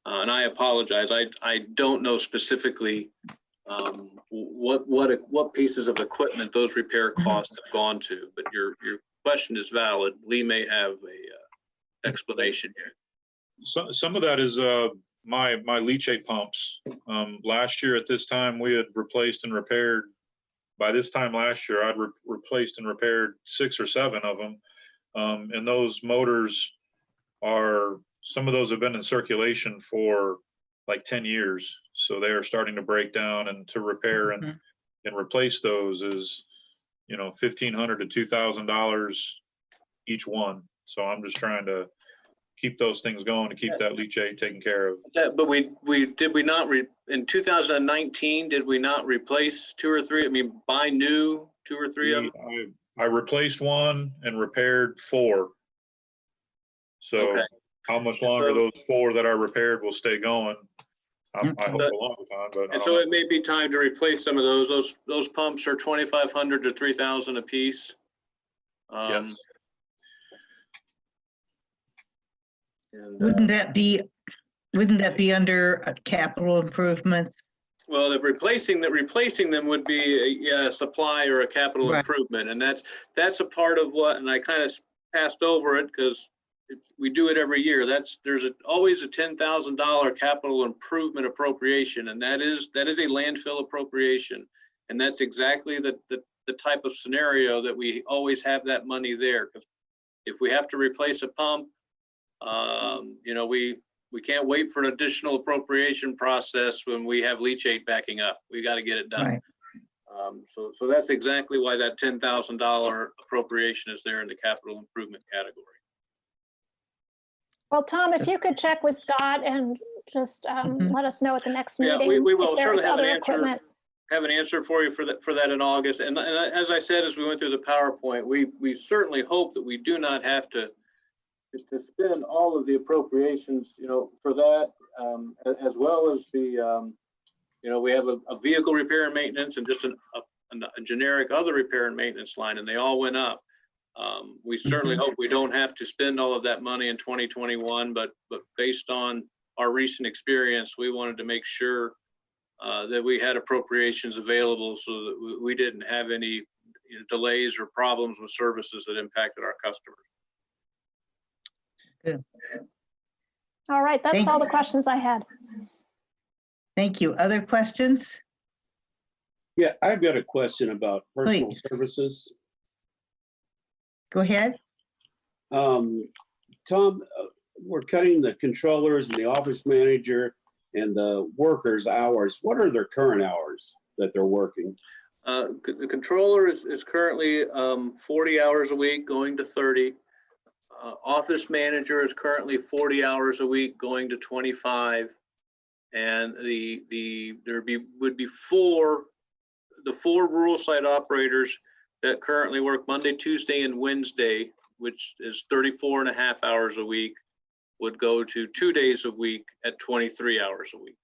And I apologize. I don't know specifically what pieces of equipment those repair costs have gone to, but your question is valid. Lee may have a explanation here.
Some of that is my leachate pumps. Last year at this time, we had replaced and repaired. By this time last year, I'd replaced and repaired 6 or 7 of them. And those motors some of those have been in circulation for like 10 years. So they are starting to break down, and to repair and replace those is, you know, $1,500 to $2,000 each one. So I'm just trying to keep those things going to keep that leachate taken care of.
But did we not in 2019, did we not replace 2 or 3? I mean, buy new 2 or 3 of them?
I replaced 1 and repaired 4. So
okay.
How much longer those 4 that I repaired will stay going? I hope a longer time, but.
And so it may be time to replace some of those. Those pumps are 2,500 to 3,000 a piece.
Yes.
And,
Wouldn't that be Wouldn't that be under capital improvements?
Well, the replacing them would be a supply or a capital
Right.
improvement, and that's a part of what. And I kind of passed over it because we do it every year. There's always a $10,000 capital improvement appropriation, and that is a landfill appropriation, and that's exactly the type of scenario that we always have that money there. If we have to replace a pump, we can't wait for an additional appropriation process when we have leachate backing up. We got to get it done.
Right.
So that's exactly why that $10,000 appropriation is there in the capital improvement category.
Well, Tom, if you could check with Scott and just let us know at the next
Yeah,
meeting.
we will
if there's
certainly have an
other
answer.
equipment.
Have an answer for you for that in August. And as I said, as we went through the PowerPoint, we certainly hope that we do not have to spend all of the appropriations, for that, as well as the, we have a vehicle repair and maintenance and just a generic other repair and maintenance line, and they all went up. We certainly hope we don't have to spend all of that money in 2021, but based on our recent experience, we wanted to make sure that we had appropriations available so that we didn't have any delays or problems with services that impacted our customers.
Good.
All right, that's
Thank
all
you.
the questions I had.
Thank you. Other questions?
Yeah, I've got a question about personal
Please.
services.
Go ahead.
Tom, we're cutting the controllers and the office manager and the workers' hours. What are their current hours that they're working?
The controller is currently 40 hours a week, going to 30. Office manager is currently 40 hours a week, going to 25. And would be four rural site operators that currently work Monday, Tuesday, and Wednesday, which is 34 and a half hours a week, would go to 2 days a week at 23 hours a week.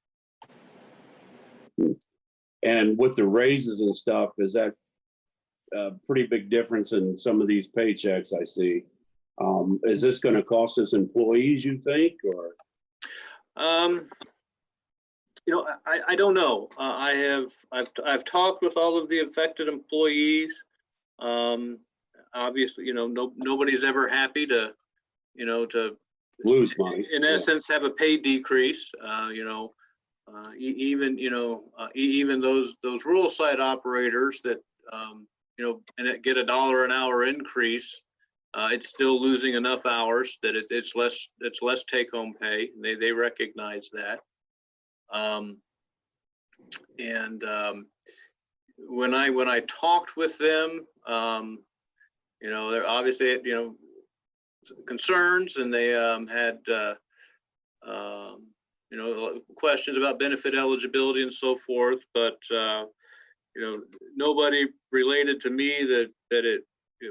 And with the raises and stuff, is that a pretty big difference in some of these paychecks I see? Is this going to cost us employees, you think, or?
I don't know. I've talked with all of the affected employees. Obviously, nobody's ever happy to
Lose money.
in essence have a pay decrease. Even those rural site operators that and get $1 an hour increase, it's still losing enough hours that it's less take-home pay. They recognize that. When I talked with them, they're obviously concerns, and they had questions about benefit eligibility and so forth, but nobody related to me that it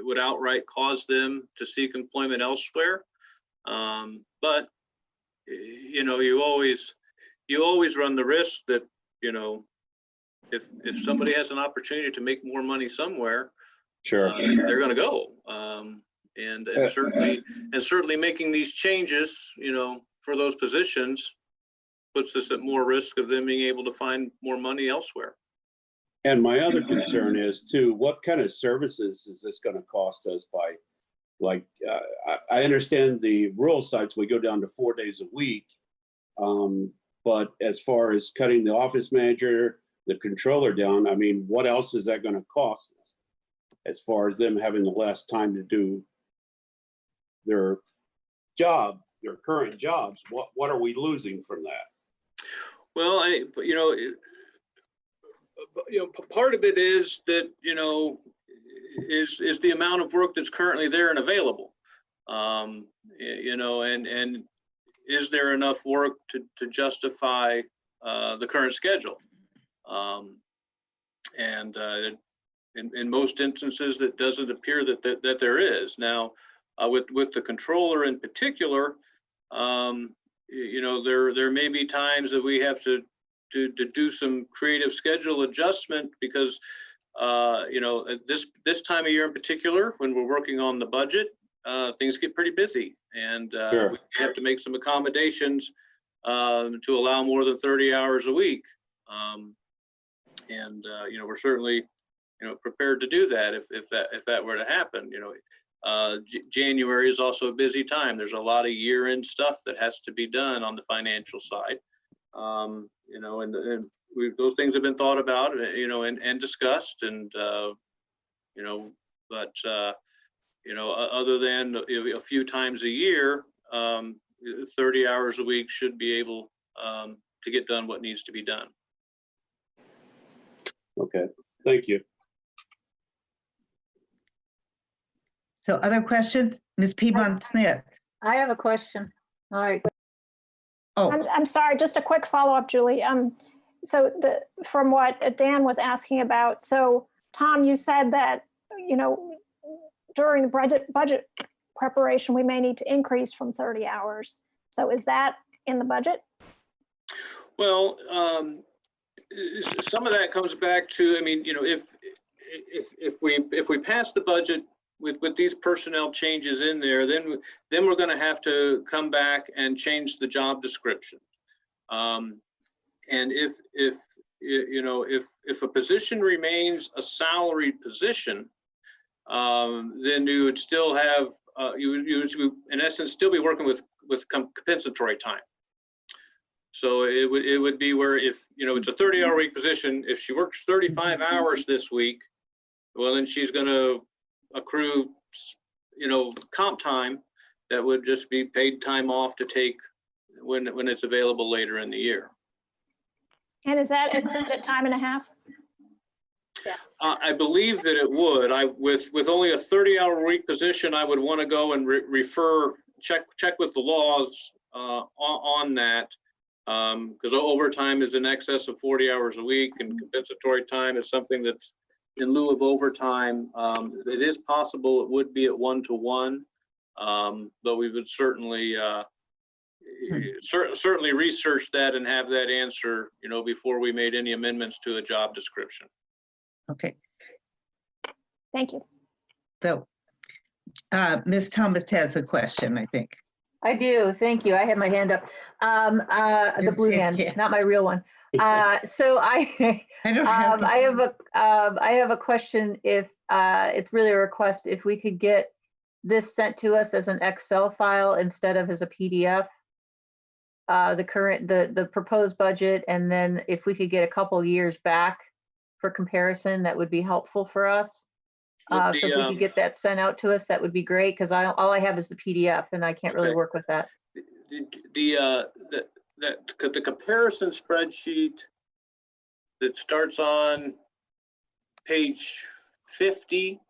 would outright cause them to seek employment elsewhere. But you always run the risk that if somebody has an opportunity to make more money somewhere,
Sure.
they're going to go. And certainly making these changes, for those positions puts us at more risk of them being able to find more money elsewhere.
And my other concern is too, what kind of services is this going to cost us by, like, I understand the rural sites, we go down to 4 days a week. But as far as cutting the office manager, the controller down, I mean, what else is that going to cost us as far as them having the less time to do their job, their current jobs? What are we losing from that?
Well, part of it is that, is the amount of work that's currently there and available, and is there enough work to justify the current schedule? And in most instances, that doesn't appear that there is. Now, with the controller in particular, there may be times that we have to do some creative schedule adjustment because this time of year in particular, when we're working on the budget, things get pretty busy, and
Sure.
we have to make some accommodations to allow more than 30 hours a week. We're certainly, prepared to do that if that were to happen. January is also a busy time. There's a lot of year-end stuff that has to be done on the financial side. Those things have been thought about, and discussed, and other than a few times a year, 30 hours a week should be able to get done what needs to be done.
Okay, thank you.
So other questions? Ms. Piedmont Smith?
I have a question. All right.
Oh,
I'm sorry, just a quick follow-up, Julie. So from what Dan was asking about, so Tom, you said that, during the budget preparation, we may need to increase from 30 hours. So is that in the budget?
Well, some of that comes back to, if we pass the budget with these personnel changes in there, then we're going to have to come back and change the job description. And if a position remains a salaried position, then you would still have you would in essence still be working with compensatory time. So it would be where if it's a 30-hour week position, if she works 35 hours this week, well then she's going to accrue comp time that would just be paid time off to take when it's available later in the year.
And is that at time and a half?
Yes.
I believe that it would. With only a 30-hour week position, I would want to go and check with the laws on that, because overtime is in excess of 40 hours a week, and compensatory time is something that's in lieu of overtime. It is possible it would be at 1-to-1, but we would certainly certainly research that and have that answer, before we made any amendments to a job description.
okay.
Thank you.
So Ms. Thomas has a question, I think.
I do. Thank you. I had my hand up. The blue hand,
Yeah.
not my real one. So I
I don't have.
I have a question. If it's really a request, if we could get this sent to us as an Excel file instead of as a PDF, the proposed budget, and then if we could get a couple years back for comparison, that would be helpful for us. So if we could get that sent out to us, that would be great, because all I have is the PDF and I can't really work with that.
The comparison spreadsheet that starts on page 50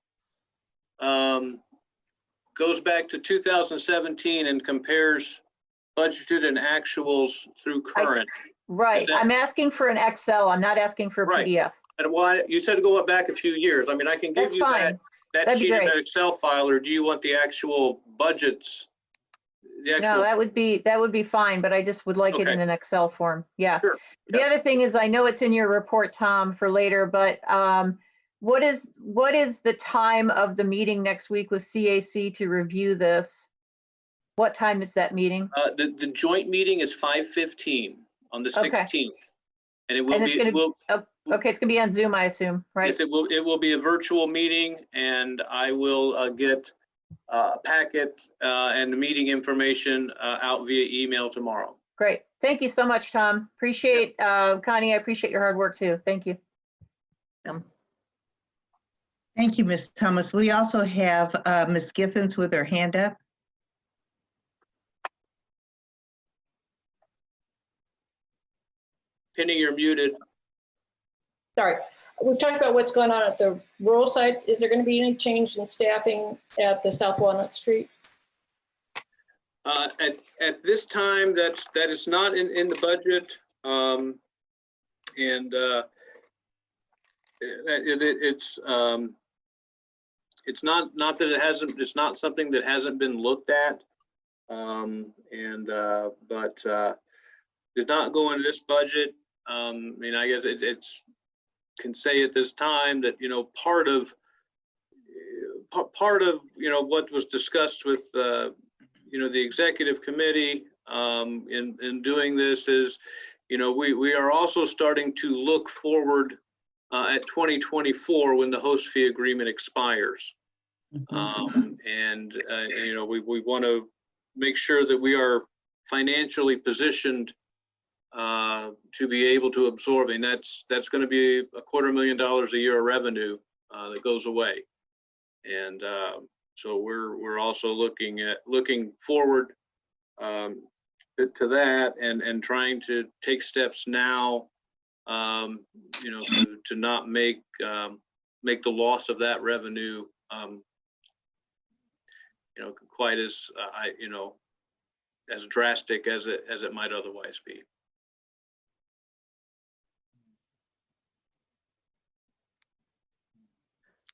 goes back to 2017 and compares budgeted and actuals through current.
Right. I'm asking for an Excel. I'm not asking for a
Right.
PDF.
And why you said to go back a few years? I mean, I can give
That's
you
fine.
that
That'd be
sheet in
great.
an Excel file, or do you want the actual budgets?
No, that would be fine, but I just would like it
Okay.
in an Excel form. Yeah.
Sure.
The
Yeah.
other thing is, I know it's in your report, Tom, for later, but what is the time of the meeting next week with CAC to review this? What time is that meeting?
The joint meeting is 5:15 on the
Okay.
16th, and it will
And it's
be
gonna- Okay, it's gonna be on Zoom, I assume, right?
Yes, it will be a virtual meeting, and I will get a packet and the meeting information out via email tomorrow.
Great. Thank you so much, Tom. Appreciate, Connie, I appreciate your hard work too. Thank you.
Thank you, Ms. Thomas. We also have Ms. Githens with her hand up.
Penny, you're muted.
Sorry. We've talked about what's going on at the rural sites. Is there going to be any change in staffing at the South Walnut Street?
At this time, that is not in the budget, it's not that it hasn't. It's not something that hasn't been looked at, but did not go in this budget. I mean, I guess it's can say at this time that part of what was discussed with the executive committee in doing this is, we are also starting to look forward at 2024 when the host fee agreement expires. We want to make sure that we are financially positioned to be able to absorb, and that's going to be $250,000 a year of revenue that goes away. And so we're also looking forward to that, and trying to take steps now, to not make the loss of that revenue, quite as as drastic as it might otherwise be.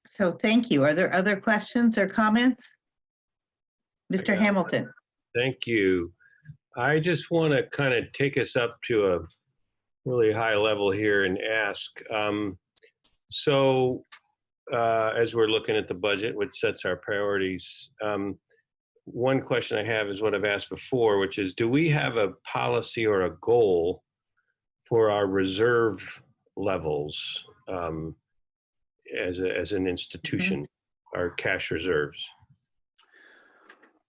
So thank you. Are there other questions or comments? Mr. Hamilton.
Thank you. I just want to kind of take us up to a really high level here and ask, as we're looking at the budget, which sets our priorities, one question I have is what I've asked before, which is, do we have a policy or a goal for our reserve levels as an institution, our cash reserves?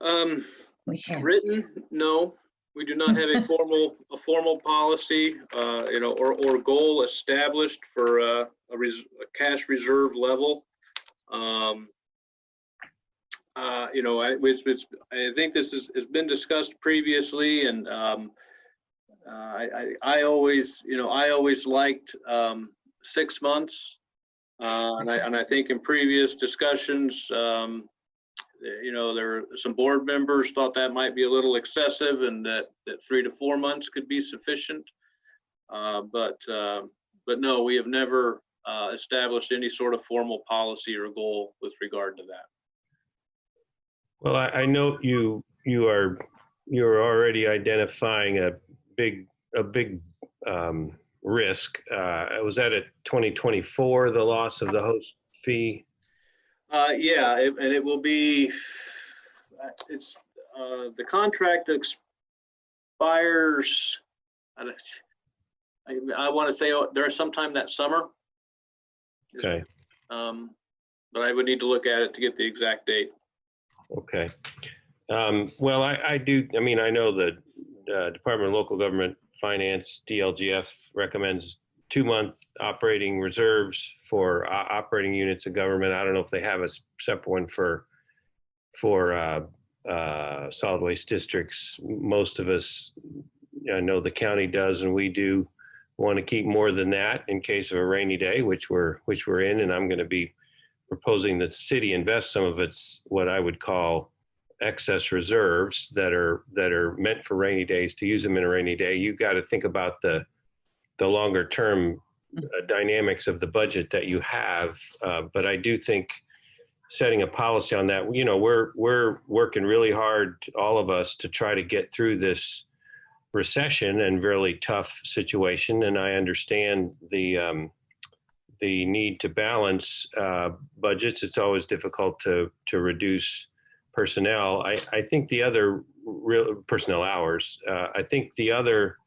Written, no. We do not have a formal policy, or goal established for a cash reserve level. I think this has been discussed previously, and I always liked 6 months, and I think in previous discussions, there were some board members thought that might be a little excessive, and that 3 to 4 months could be sufficient. But no, we have never established any sort of formal policy or goal with regard to that.
Well, I know you're already identifying a big risk. Was that at 2024, the loss of the host fee?
Yeah, and it will be. It's the contract expires. I want to say there's sometime that summer.
Okay.
But I would need to look at it to get the exact date.
Okay. Well, I do. I mean, I know the Department of Local Government Finance, DLGF, recommends 2-month operating reserves for operating units of government. I don't know if they have a separate one for solid waste districts. Most of us, I know the county does, and we do want to keep more than that in case of a rainy day, which we're in. And I'm going to be proposing that the city invest some of its what I would call excess reserves that are meant for rainy days, to use them in a rainy day. You've got to think about the longer term dynamics of the budget that you have. But I do think setting a policy on that, we're working really hard, all of us, to try to get through this recession and really tough situation. And I understand the need to balance budgets. It's always difficult to reduce personnel. I think the other real personnel hours. I think the other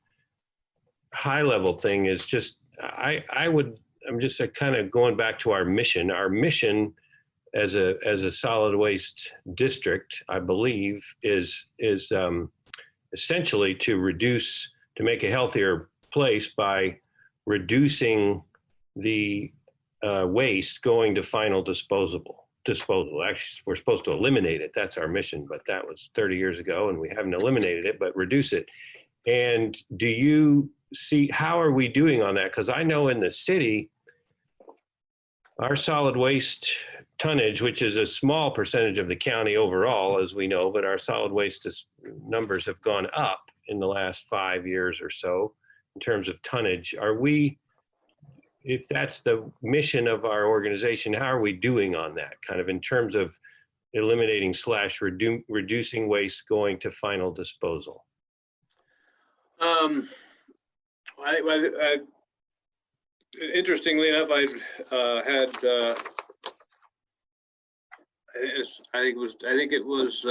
high level thing is just I'm just kind of going back to our mission. Our mission as a solid waste district, I believe, is essentially to make a healthier place by reducing the waste going to final disposal. Actually, we're supposed to eliminate it. That's our mission, but that was 30 years ago, and we haven't eliminated it, but reduce it. And do you see, how are we doing on that? Because I know in the city, our solid waste tonnage, which is a small percentage of the county overall, as we know, but our solid waste numbers have gone up in the last 5 years or so in terms of tonnage. If that's the mission of our organization, how are we doing on that, kind of in terms of eliminating / reducing waste going to final disposal?
Interestingly enough, I've had I think it was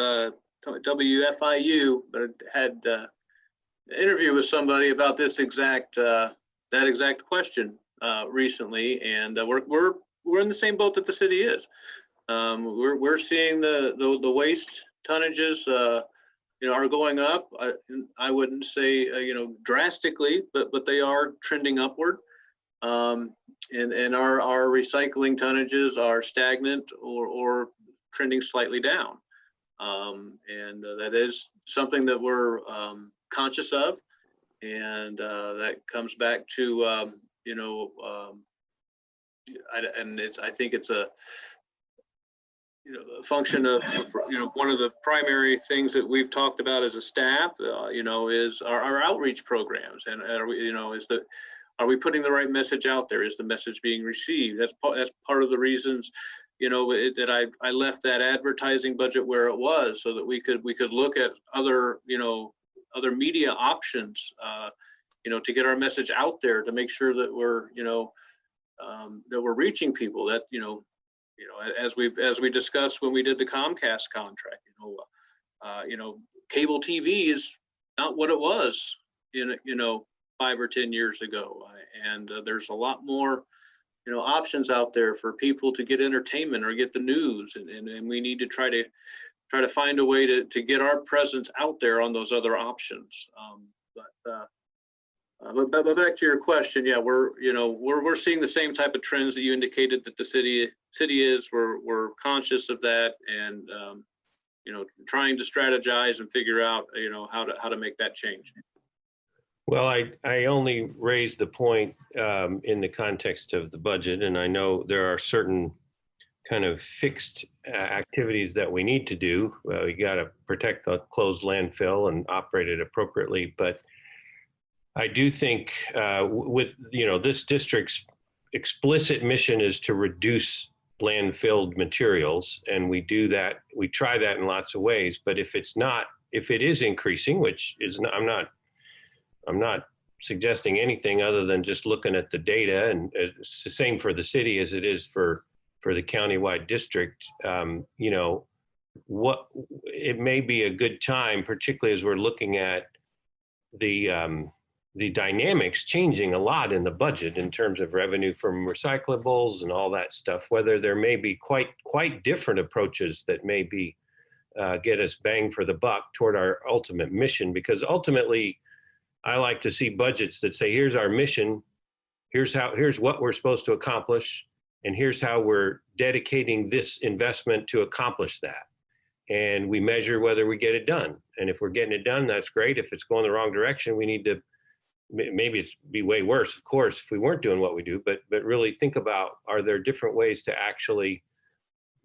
WFIU, but it had interview with somebody about this exact that exact question recently, and we're in the same boat that the city is. We're seeing the waste tonnages, are going up. I wouldn't say drastically, but they are trending upward. And our recycling tonnages are stagnant or trending slightly down. And that is something that we're conscious of, and that comes back to I think it's a a function of one of the primary things that we've talked about as a staff is our outreach programs, and are we putting the right message out there? Is the message being received? That's part of the reasons that I left that advertising budget where it was, so that we could look at other other media options to get our message out there, to make sure that we're that we're reaching people, that as we discussed when we did the Comcast contract, cable TV is not what it was 5 or 10 years ago, and there's a lot more options out there for people to get entertainment or get the news, and we need to try to find a way to get our presence out there on those other options. But back to your question, yeah, we're seeing the same type of trends that you indicated that the city is. We're conscious of that, and trying to strategize and figure out how to make that change.
Well, I only raised the point in the context of the budget, and I know there are certain kind of fixed activities that we need to do. We got to protect the closed landfill and operate it appropriately, but I do think with this district's explicit mission is to reduce landfilled materials, and we do that. We try that in lots of ways. But if it is increasing, which is not, I'm not suggesting anything other than just looking at the data, and it's the same for the city as it is for the countywide district. What it may be a good time, particularly as we're looking at the dynamics changing a lot in the budget in terms of revenue from recyclables and all that stuff, whether there may be quite different approaches that may be get us bang for the buck toward our ultimate mission. Because ultimately, I like to see budgets that say, here's our mission, here's what we're supposed to accomplish, and here's how we're dedicating this investment to accomplish that. And we measure whether we get it done. And if we're getting it done, that's great. If it's going the wrong direction, we need to, maybe it's be way worse, of course, if we weren't doing what we do, but really think about, are there different ways to actually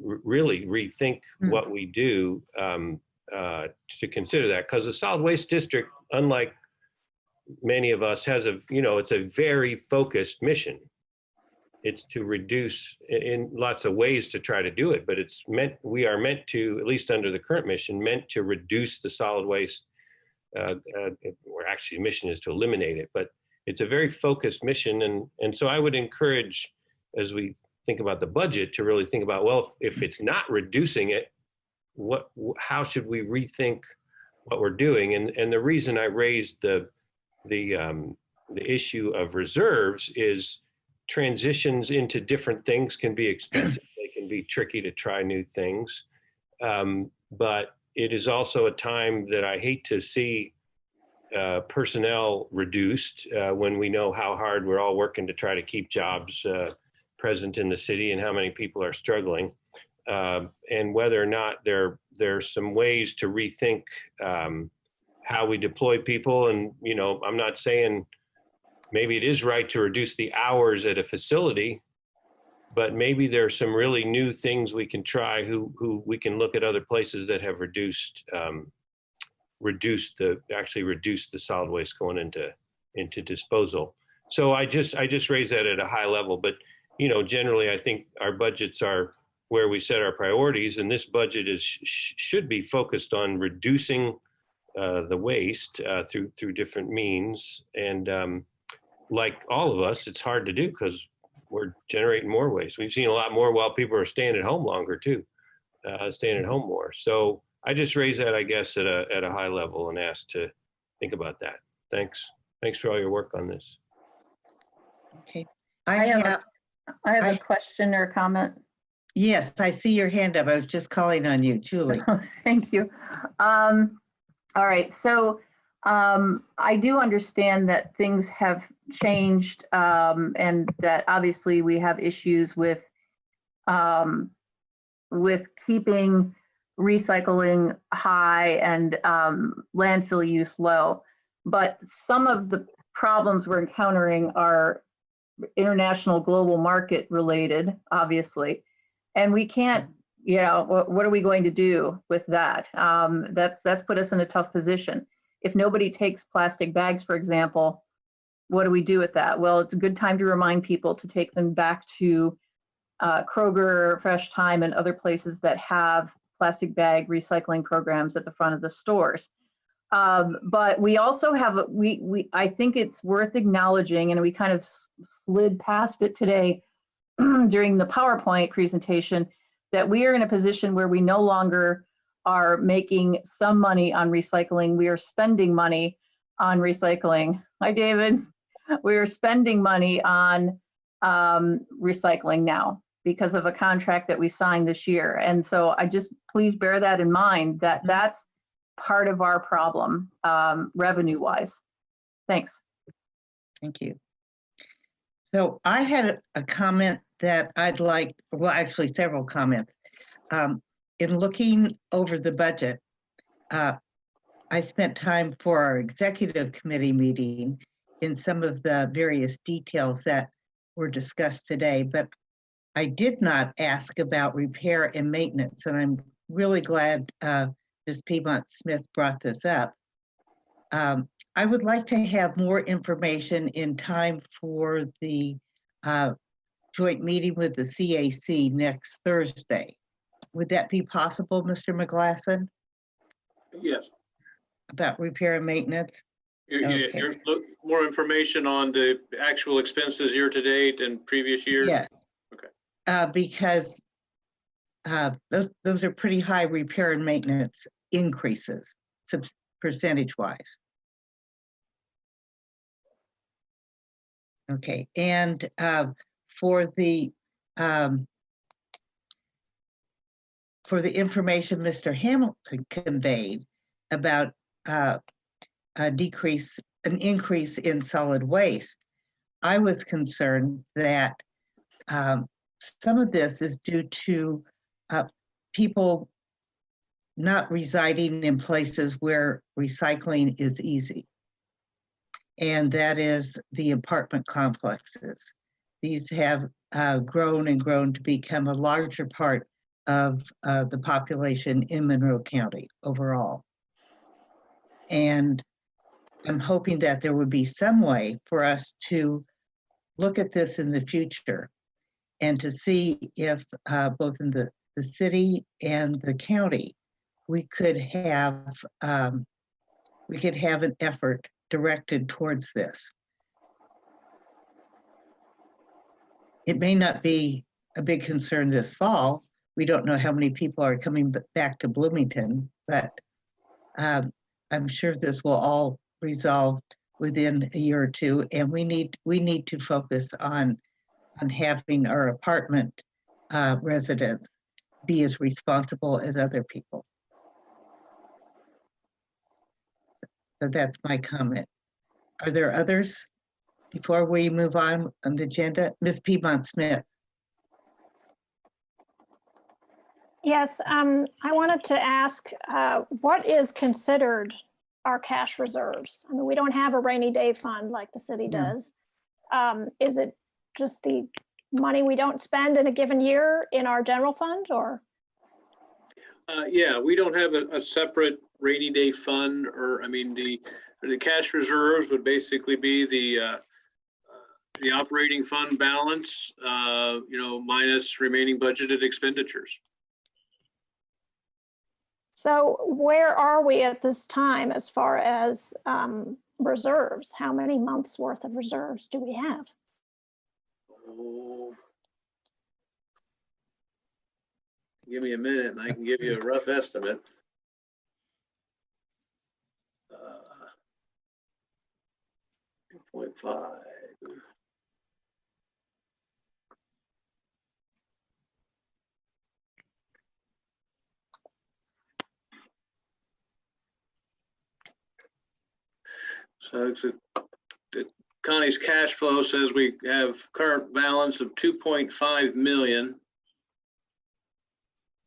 really rethink what we do to consider that? Because the solid waste district, unlike many of us, has it's a very focused mission. It's to reduce in lots of ways to try to do it, but we are meant to, at least under the current mission, meant to reduce the solid waste. Or actually, the mission is to eliminate it, but it's a very focused mission. And so I would encourage, as we think about the budget, to really think about, well, if it's not reducing it, how should we rethink what we're doing? And the reason I raised the issue of reserves is transitions into different things can be expensive. They can be tricky to try new things. But it is also a time that I hate to see personnel reduced when we know how hard we're all working to try to keep jobs present in the city and how many people are struggling. And whether or not there's some ways to rethink how we deploy people. And, I'm not saying maybe it is right to reduce the hours at a facility, but maybe there are some really new things we can try. Who we can look at other places that have reduced the solid waste going into disposal. So I just raise that at a high level, but generally I think our budgets are where we set our priorities, and this budget should be focused on reducing the waste through different means. And like all of us, it's hard to do because we're generating more waste. We've seen a lot more while people are staying at home longer too, staying at home more. So I just raise that, I guess, at a high level and ask to think about that. Thanks. Thanks for all your work on this.
Okay.
I have a question or comment.
Yes, I see your hand up. I was just calling on you, Julie.
Thank you. All right, so I do understand that things have changed and that obviously we have issues with keeping recycling high and landfill use low. But some of the problems we're encountering are international global market related, obviously. And we can't, you know, what are we going to do with that? That's put us in a tough position. If nobody takes plastic bags, for example, what do we do with that? Well, it's a good time to remind people to take them back to Kroger, Fresh Time, and other places that have plastic bag recycling programs at the front of the stores. But we also have, I think it's worth acknowledging, and we kind of slid past it today during the PowerPoint presentation, that we are in a position where we no longer are making some money on recycling. We are spending money on recycling. Hi, David. We are spending money on recycling now because of a contract that we signed this year. And so I just, please bear that in mind, that that's part of our problem, revenue-wise. Thanks.
Thank you. So I had a comment that I'd like, well, actually several comments. In looking over the budget, I spent time for our executive committee meeting in some of the various details that were discussed today, but I did not ask about repair and maintenance, and I'm really glad Ms. Piedmont Smith brought this up. I would like to have more information in time for the joint meeting with the CAC next Thursday. Would that be possible, Mr. McGlasson?
Yes.
About repair and maintenance?
You're more information on the actual expenses year to date and previous years?
Yes.
Okay.
Because those are pretty high repair and maintenance increases, percentage-wise. Okay, and for the information Mr. Hamilton conveyed about an increase in solid waste, I was concerned that some of this is due to people not residing in places where recycling is easy. And that is the apartment complexes. These have grown and grown to become a larger part of the population in Monroe County overall. And I'm hoping that there would be some way for us to look at this in the future and to see if both in the city and the county, we could have an effort directed towards this. It may not be a big concern this fall. We don't know how many people are coming back to Bloomington, but I'm sure this will all resolve within a year or two, and we need to focus on having our apartment residents be as responsible as other people. So that's my comment. Are there others before we move on the agenda? Ms. Piedmont Smith.
Yes, I wanted to ask, what is considered our cash reserves? I mean, we don't have a rainy day fund like the city does. Is it just the money we don't spend in a given year in our general fund, or?
Yeah, we don't have a separate rainy day fund, or I mean, the cash reserves would basically be the operating fund balance, minus remaining budgeted expenditures.
So where are we at this time as far as reserves? How many months worth of reserves do we have?
Oh, give me a minute and I can give you a rough estimate. 0.5. So the Connie's cash flow says we have current balance of 2.5 million.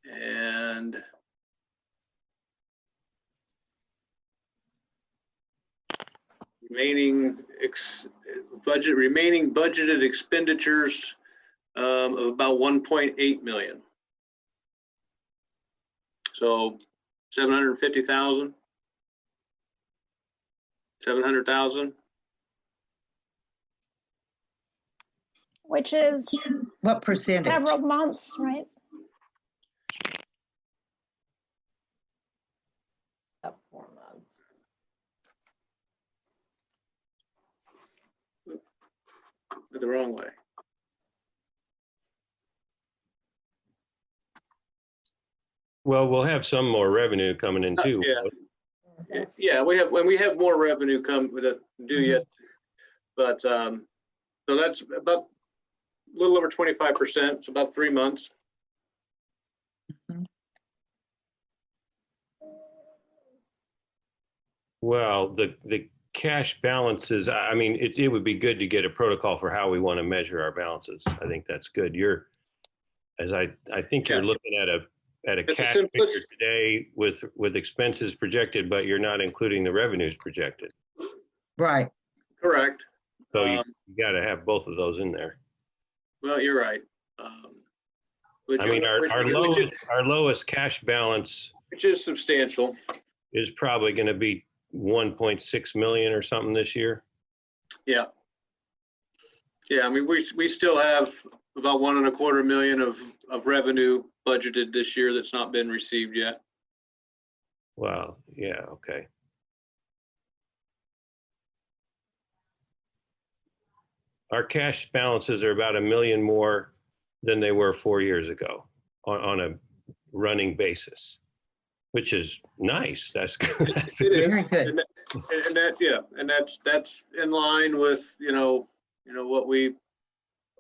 And remaining budgeted expenditures of about 1.8 million. So 750,000, 700,000.
which is
What percentage?
several months, right?
Up 4 months.
The wrong way.
Well, we'll have some more revenue coming in too.
Yeah, we have more revenue come that due yet, but so that's about a little over 25%. It's about 3 months.
Well, the cash balances, I mean, it would be good to get a protocol for how we want to measure our balances. I think that's good. I think you're looking at a
It's a
cash
simplistic-
picture today with expenses projected, but you're not including the revenues projected.
Right.
Correct.
So you got to have both of those in there.
Well, you're right.
I mean, our lowest cash balance
which is substantial.
is probably going to be 1.6 million or something this year.
Yeah. Yeah, I mean, we still have about 1.25 million of revenue budgeted this year that's not been received yet.
Wow. Yeah. Okay. Our cash balances are about 1 million more than they were 4 years ago on a running basis, which is nice. That's good. That's a
It
good.
is.
Very good.
And that's in line with, what we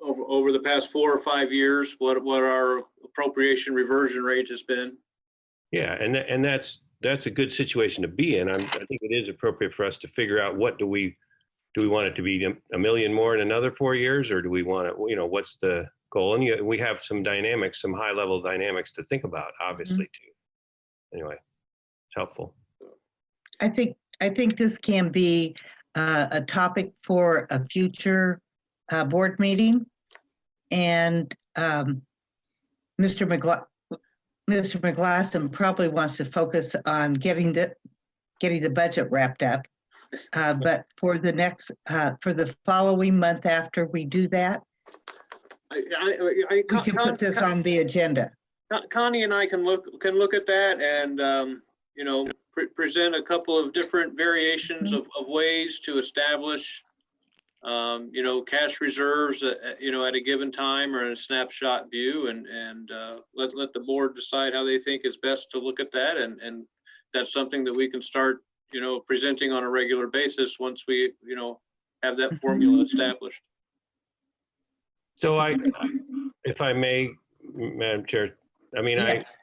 over the past 4 or 5 years, what our appropriation reversion rate has been.
Yeah, and that's a good situation to be in. I think it is appropriate for us to figure out what do we want it to be 1 million more in another 4 years, or do we want it, what's the goal? And we have some dynamics, some high level dynamics to think about, obviously, too. Anyway, it's helpful.
I think this can be a topic for a future board meeting. And Mr. McGlasson probably wants to focus on getting the budget wrapped up. But for the following month after we do that, we can put this on the agenda.
Connie and I can look at that and present a couple of different variations of ways to establish cash reserves at a given time or in a snapshot view, and let the board decide how they think is best to look at that, and that's something that we can start presenting on a regular basis once we have that formula established.
So if I may, Madam Chair, I mean,
Yes.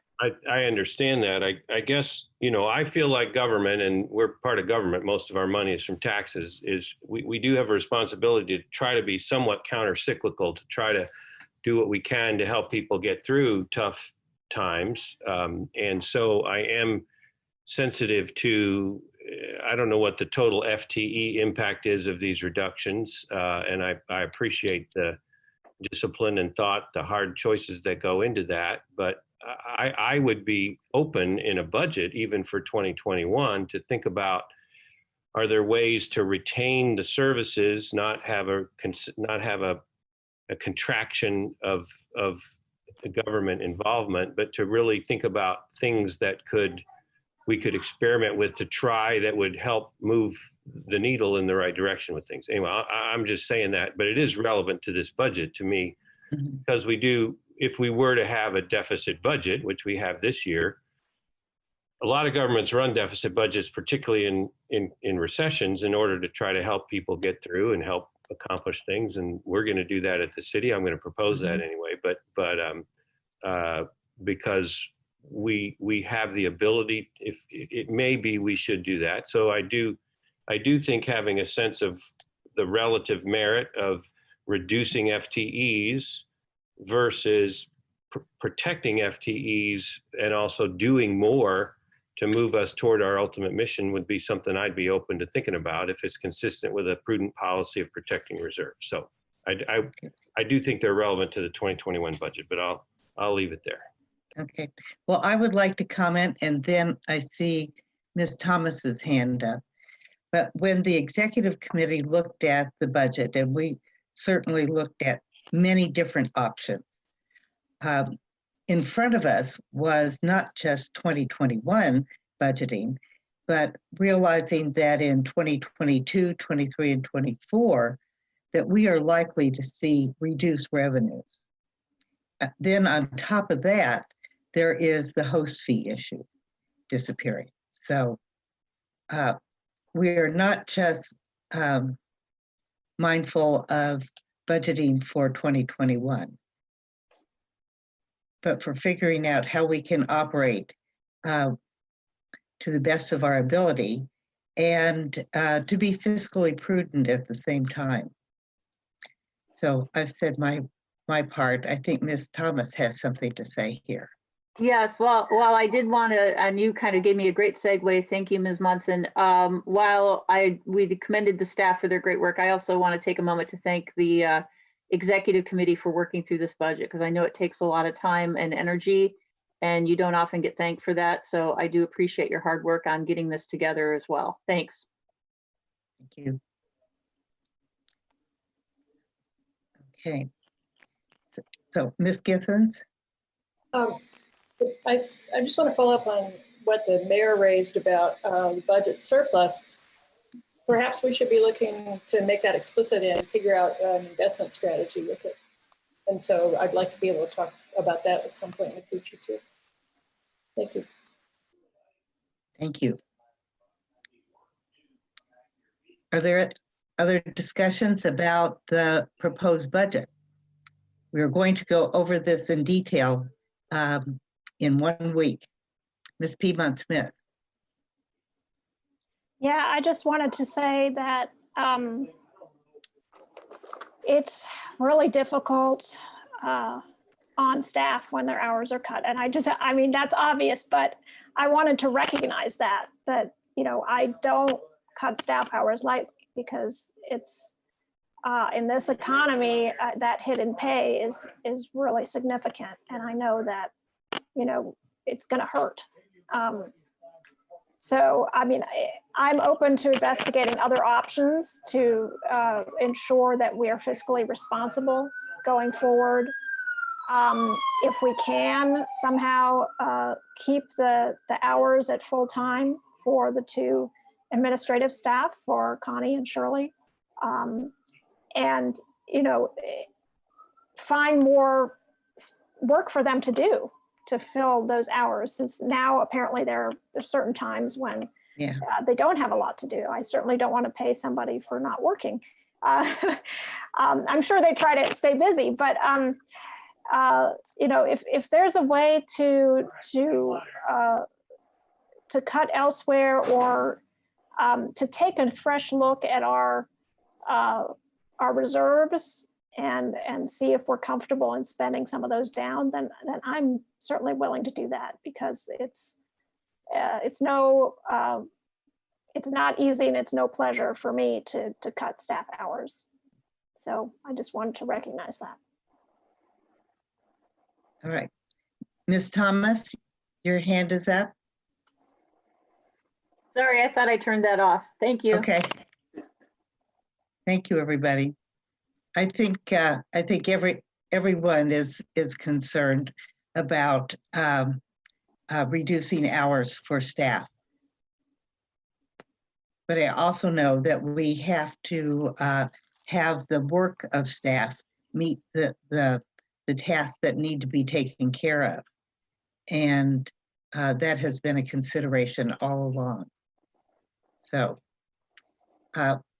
I understand that. I guess, I feel like government, and we're part of government, most of our money is from taxes, is we do have a responsibility to try to be somewhat counter-cyclical, to try to do what we can to help people get through tough times. And so I am sensitive to, I don't know what the total FTE impact is of these reductions. And I appreciate the discipline and thought, the hard choices that go into that. But I would be open in a budget, even for 2021, to think about, are there ways to retain the services, not have a contraction of the government involvement, but to really think about things that we could experiment with to try that would help move the needle in the right direction with things. Anyway, I'm just saying that, but it is relevant to this budget to me, because if we were to have a deficit budget, which we have this year, a lot of governments run deficit budgets, particularly in recessions, in order to try to help people get through and help accomplish things. And we're going to do that at the city. I'm going to propose that anyway. But because we have the ability, if it may be, we should do that. So I do think having a sense of the relative merit of reducing FTEs versus protecting FTEs and also doing more to move us toward our ultimate mission would be something I'd be open to thinking about if it's consistent with a prudent policy of protecting reserves. So I do think they're relevant to the 2021 budget, but I'll leave it there.
Okay, well, I would like to comment, and then I see Ms. Thomas's hand up. But when the executive committee looked at the budget, and we certainly looked at many different options, in front of us was not just 2021 budgeting, but realizing that in 2022, 23, and 24, that we are likely to see reduced revenues. Then on top of that, there is the host fee issue disappearing. So we are not just mindful of budgeting for 2021, but for figuring out how we can operate to the best of our ability and to be fiscally prudent at the same time. So I've said my part. I think Ms. Thomas has something to say here.
Yes, well, I did want to, and you kind of gave me a great segue. Thank you, Ms. Munson. While we commended the staff for their great work, I also want to take a moment to thank the executive committee for working through this budget, because I know it takes a lot of time and energy, and you don't often get thanked for that. So I do appreciate your hard work on getting this together as well. Thanks.
Thank you. Okay. So Ms. Githens?
I just want to follow up on what the mayor raised about the budget surplus. Perhaps we should be looking to make that explicit and figure out an investment strategy with it. And so I'd like to be able to talk about that at some point in the future too. Thank you.
Thank you. Are there other discussions about the proposed budget? We are going to go over this in detail in 1 week. Ms. Piedmont-Smith.
Yeah, I just wanted to say that it's really difficult on staff when their hours are cut. And I mean, that's obvious, but I wanted to recognize that, you know, I don't cut staff hours lightly, because it's, in this economy, that hit in pay is really significant. And I know that, you know, it's gonna hurt. So, I mean, I'm open to investigating other options to ensure that we are fiscally responsible going forward. If we can somehow keep the hours at full time for the two administrative staff, for Connie and Shirley, and, you know, find more work for them to do to fill those hours, since now apparently there are certain times when they don't have a lot to do. I certainly don't want to pay somebody for not working. I'm sure they try to stay busy, but you know, if there's a way to cut elsewhere, or to take a fresh look at our reserves and see if we're comfortable in spending some of those down, then I'm certainly willing to do that, because it's not easy, and it's no pleasure for me to cut staff hours. So I just wanted to recognize that.
All right. Ms. Thomas, your hand is up.
Sorry, I thought I turned that off. Thank you.
Okay. Thank you, everybody. I think everyone is concerned about reducing hours for staff. But I also know that we have to have the work of staff meet the tasks that need to be taken care of. And that has been a consideration all along. So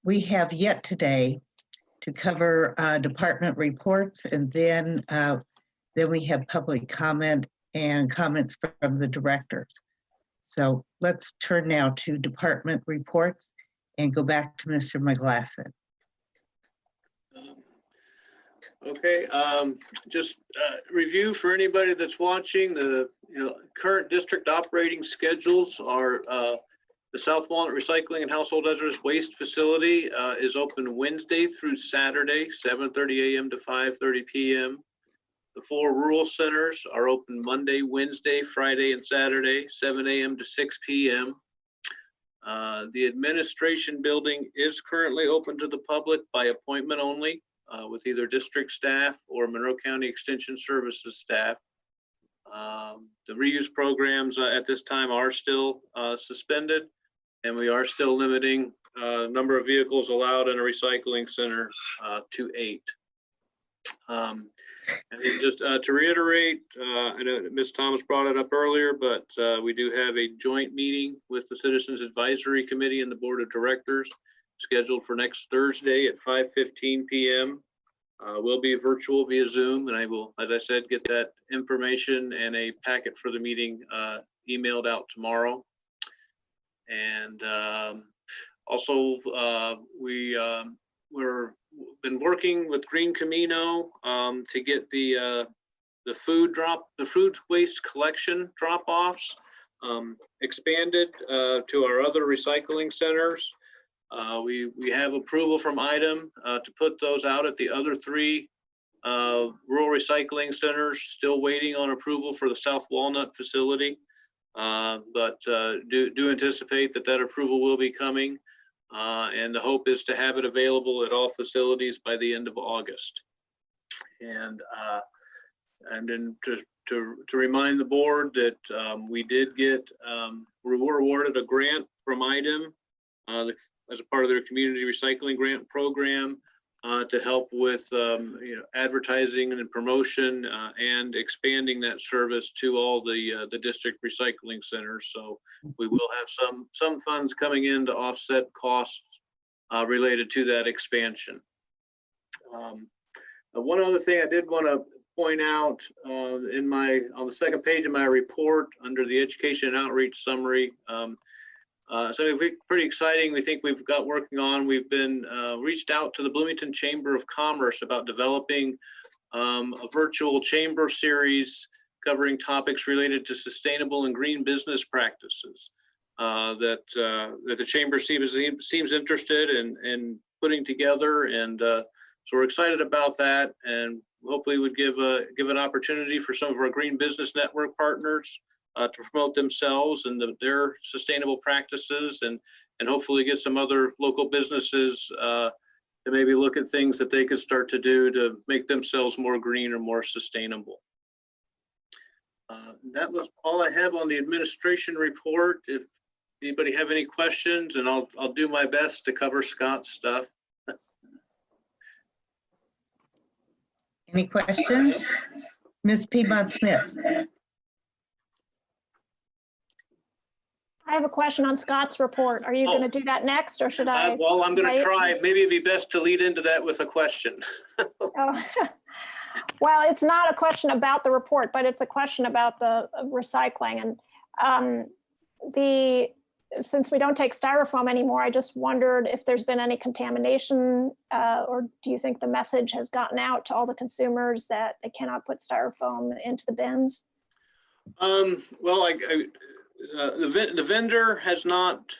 we have yet today to cover department reports, and then we have public comment and comments from the directors. So let's turn now to department reports and go back to Mr. McGlasson.
Okay, just review for anybody that's watching. The current district operating schedules are the South Walnut Recycling and Household Hazardous Waste Facility is open Wednesday through Saturday, 7:30 a.m. to 5:30 p.m. The 4 rural centers are open Monday, Wednesday, Friday, and Saturday, 7 a.m. to 6 p.m. The administration building is currently open to the public by appointment only, with either district staff or Monroe County Extension Services staff. The reuse programs at this time are still suspended, and we are still limiting number of vehicles allowed in a recycling center to 8. And then just to reiterate, I know Ms. Thomas brought it up earlier, but we do have a joint meeting with the Citizens Advisory Committee and the Board of Directors scheduled for next Thursday at 5:15 p.m. Will be virtual via Zoom, and I will, as I said, get that information and a packet for the meeting emailed out tomorrow. And also, we're been working with Green Camino to get the food waste collection drop-offs expanded to our other recycling centers. We have approval from ITEM to put those out at the other 3 rural recycling centers, still waiting on approval for the South Walnut facility. But do anticipate that approval will be coming. And the hope is to have it available at all facilities by the end of August. And then to remind the board that we did get, we were awarded a grant from ITEM as a part of their community recycling grant program to help with advertising and promotion and expanding that service to all the district recycling centers. So we will have some funds coming in to offset costs related to that expansion. One other thing I did want to point out on the second page of my report under the education and outreach summary. So pretty exciting. We think we've got working on. We've been reached out to the Bloomington Chamber of Commerce about developing a virtual chamber series covering topics related to sustainable and green business practices that the chamber seems interested in putting together. And so we're excited about that, and hopefully would give an opportunity for some of our Green Business Network partners to promote themselves and their sustainable practices, and hopefully get some other local businesses to maybe look at things that they could start to do to make themselves more green or more sustainable. That was all I have on the administration report. If anybody have any questions, and I'll do my best to cover Scott's stuff.
Any questions? Ms. Piedmont Smith.
I have a question on Scott's report. Are you going to do that next, or should I?
Well, I'm going to try. Maybe it'd be best to lead into that with a question.
Oh. Well, it's not a question about the report, but it's a question about the recycling. And since we don't take styrofoam anymore, I just wondered if there's been any contamination, or do you think the message has gotten out to all the consumers that they cannot put styrofoam into the bins?
Well, the vendor has not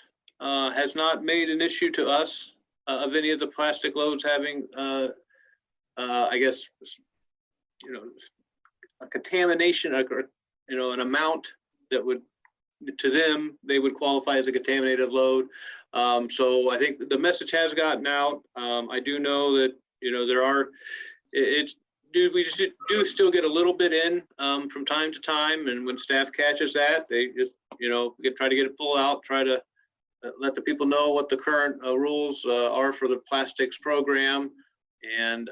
made an issue to us of any of the plastic loads having, I guess, a contamination, an amount that would, to them, they would qualify as a contaminated load. So I think the message has gotten out. I do know that, we do still get a little bit in from time to time, and when staff catches that, they just try to get it pulled out, try to let the people know what the current rules are for the plastics program. And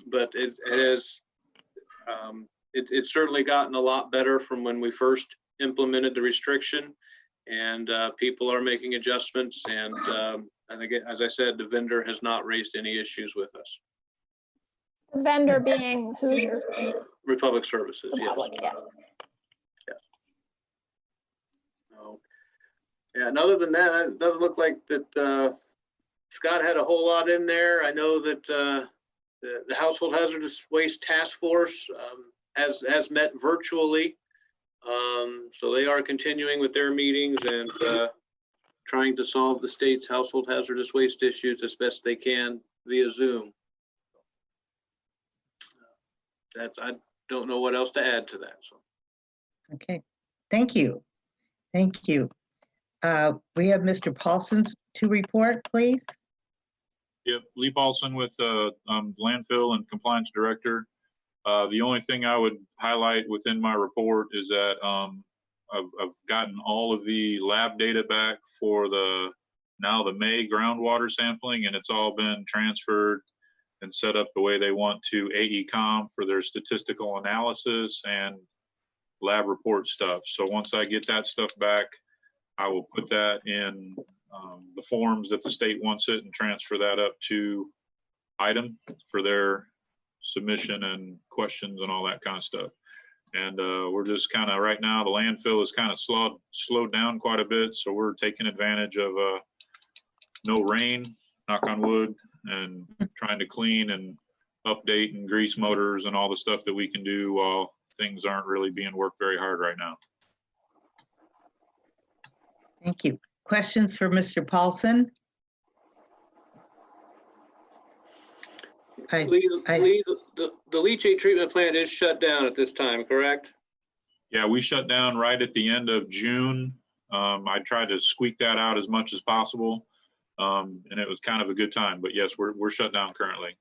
but it's certainly gotten a lot better from when we first implemented the restriction, and people are making adjustments. And I think, as I said, the vendor has not raised any issues with us.
The vendor being Hoosier.
Republic Services, yes.
Republic, yeah.
Yes. So, yeah, and other than that, it doesn't look like that Scott had a whole lot in there. I know that the Household Hazardous Waste Task Force has met virtually. So they are continuing with their meetings and trying to solve the state's household hazardous waste issues as best they can via Zoom. I don't know what else to add to that. So.
Okay, thank you. Thank you. We have Mr. Paulson to report, please.
Yep, Lee Paulson with Landfill and Compliance Director. The only thing I would highlight within my report is that I've gotten all of the lab data back for the May groundwater sampling, and it's all been transferred and set up the way they want to AECOM for their statistical analysis and lab report stuff. So once I get that stuff back, I will put that in the forms that the state wants it and transfer that up to ITEM for their submission and questions and all that kind of stuff. And we're just kind of, right now, the landfill is kind of slowed down quite a bit. So we're taking advantage of no rain, knock on wood, and trying to clean and update and grease motors and all the stuff that we can do while things aren't really being worked very hard right now.
Thank you. Questions for Mr. Paulson?
Lee, the leachate treatment plant is shut down at this time, correct?
Yeah, we shut down right at the end of June. I tried to squeak that out as much as possible, and it was kind of a good time. But yes, we're shut down currently.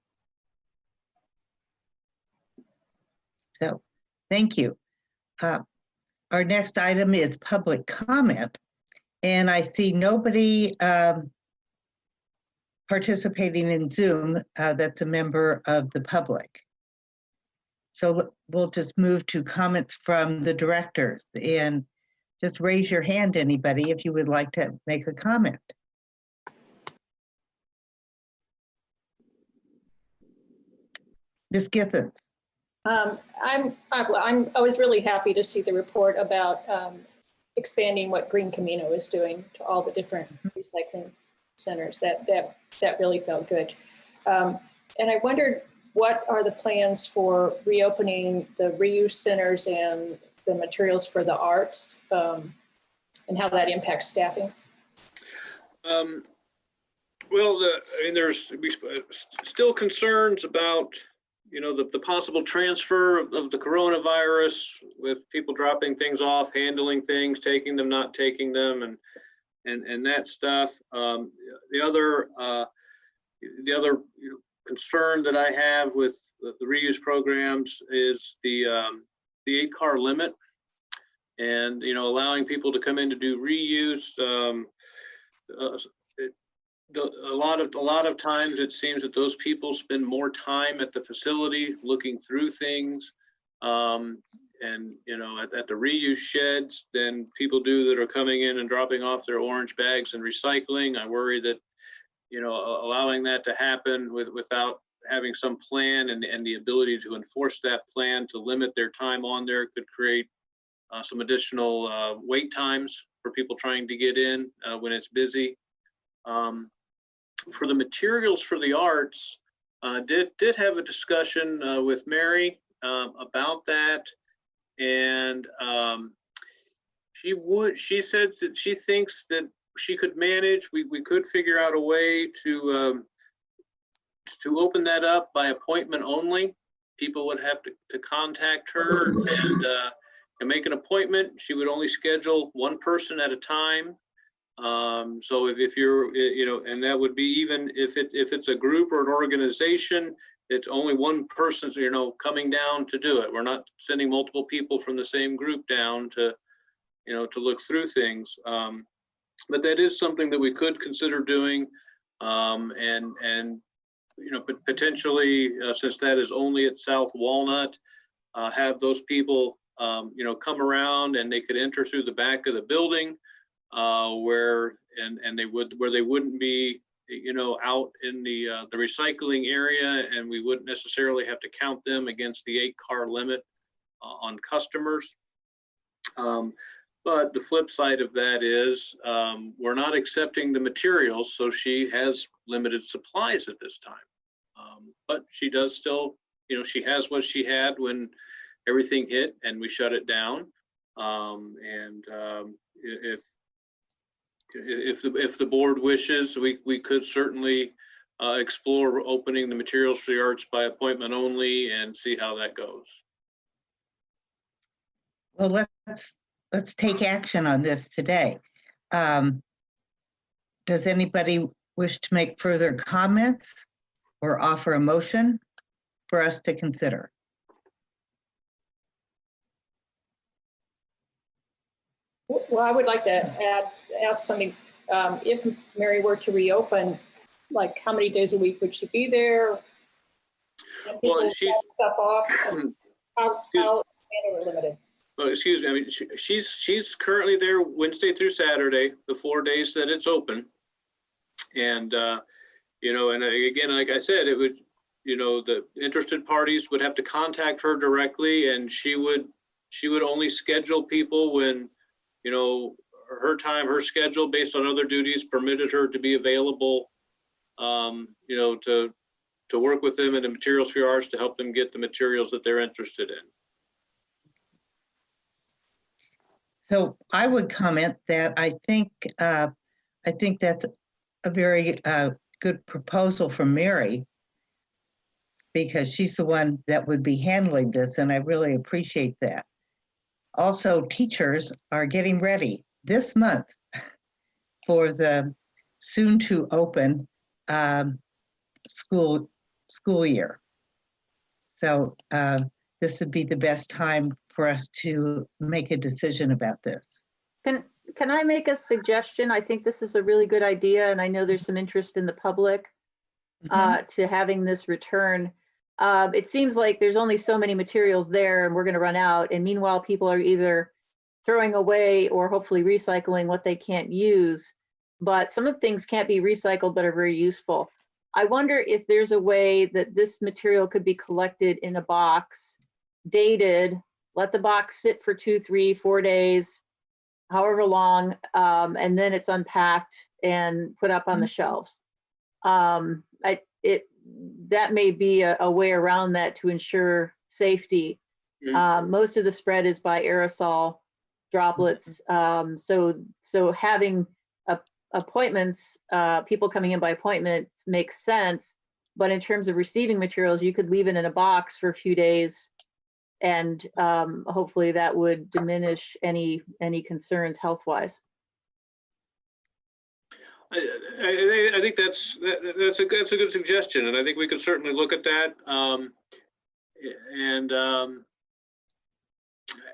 So, thank you. Our next item is public comment, and I see nobody participating in Zoom that's a member of the public. So we'll just move to comments from the directors, and just raise your hand, anybody, if you would like to make a comment. Ms. Githens.
I was really happy to see the report about expanding what Green Camino is doing to all the different recycling centers. That really felt good. And I wondered, what are the plans for reopening the reuse centers and the materials for the arts, and how that impacts staffing?
Well, there's still concerns about, the possible transfer of the coronavirus, with people dropping things off, handling things, taking them, not taking them, and that stuff. The other concern that I have with the reuse programs is the 8-car limit, and allowing people to come in to do reuse. A lot of times it seems that those people spend more time at the facility looking through things, and at the reuse sheds than people do that are coming in and dropping off their orange bags and recycling. I worry that allowing that to happen without having some plan and the ability to enforce that plan to limit their time on there could create some additional wait times for people trying to get in when it's busy. For the materials for the arts, did have a discussion with Mary about that, and she said that she thinks that she could manage. We could figure out a way to open that up by appointment only. People would have to contact her and make an appointment. She would only schedule one person at a time. So if you're, and that would be even if it's a group or an organization, it's only one person, coming down to do it. We're not sending multiple people from the same group down to look through things. But that is something that we could consider doing, and potentially, since that is only at South Walnut, have those people come around, and they could enter through the back of the building, where they wouldn't be, out in the recycling area, and we wouldn't necessarily have to count them against the 8-car limit on customers. But the flip side of that is, we're not accepting the materials, so she has limited supplies at this time. But she does still, she has what she had when everything hit and we shut it down. If the board wishes, we could certainly explore opening the materials for the arts by appointment only and see how that goes.
Well, let's take action on this today. Does anybody wish to make further comments or offer a motion for us to consider?
Well, I would like to ask something. If Mary were to reopen, like how many days a week would she be there?
Well, she's
stuff off. How limited?
Well, excuse me. I mean, she's currently there Wednesday through Saturday, the 4 days that it's open. And and again, like I said, it would, the interested parties would have to contact her directly, and she would only schedule people when, her time, her schedule based on other duties permitted her to be available, to work with them in the materials for arts to help them get the materials that they're interested in.
So I would comment that I think that's a very good proposal from Mary, because she's the one that would be handling this, and I really appreciate that. Also, teachers are getting ready this month for the soon to open school year. So this would be the best time for us to make a decision about this.
Can I make a suggestion? I think this is a really good idea, and I know there's some interest in the public to having this return. It seems like there's only so many materials there, and we're going to run out. And meanwhile, people are either throwing away or hopefully recycling what they can't use. But some of things can't be recycled but are very useful. I wonder if there's a way that this material could be collected in a box, dated, let the box sit for 2, 3, 4 days, however long, and then it's unpacked and put up on the shelves. That may be a way around that to ensure safety. Most of the spread is by aerosol droplets. So having appointments, people coming in by appointment makes sense. But in terms of receiving materials, you could leave it in a box for a few days, and hopefully that would diminish any concerns health-wise.
I think that's a good suggestion, and I think we could certainly look at that.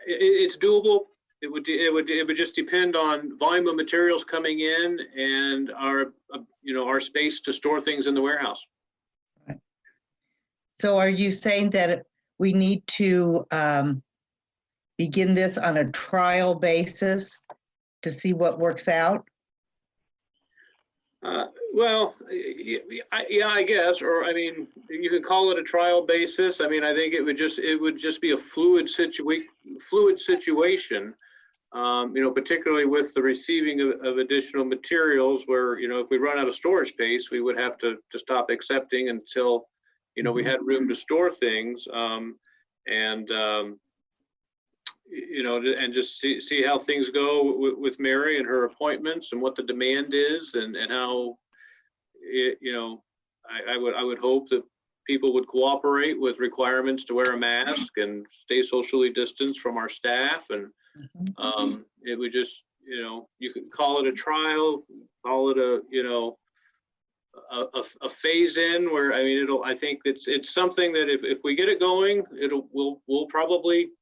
It's doable. It would just depend on volume of materials coming in and our space to store things in the warehouse.
So are you saying that we need to begin this on a trial basis to see what works out?
Well, yeah, I guess, or I mean, you could call it a trial basis. I mean, I think it would just be a fluid situation, particularly with the receiving of additional materials, where if we run out of storage space, we would have to stop accepting until we had room to store things, and just see how things go with Mary and her appointments and what the demand is, and how I would hope that people would cooperate with requirements to wear a mask and stay socially distanced from our staff, and it would just you could call it a trial, call it a phase in, where I think it's something that if we get it going, we'll probably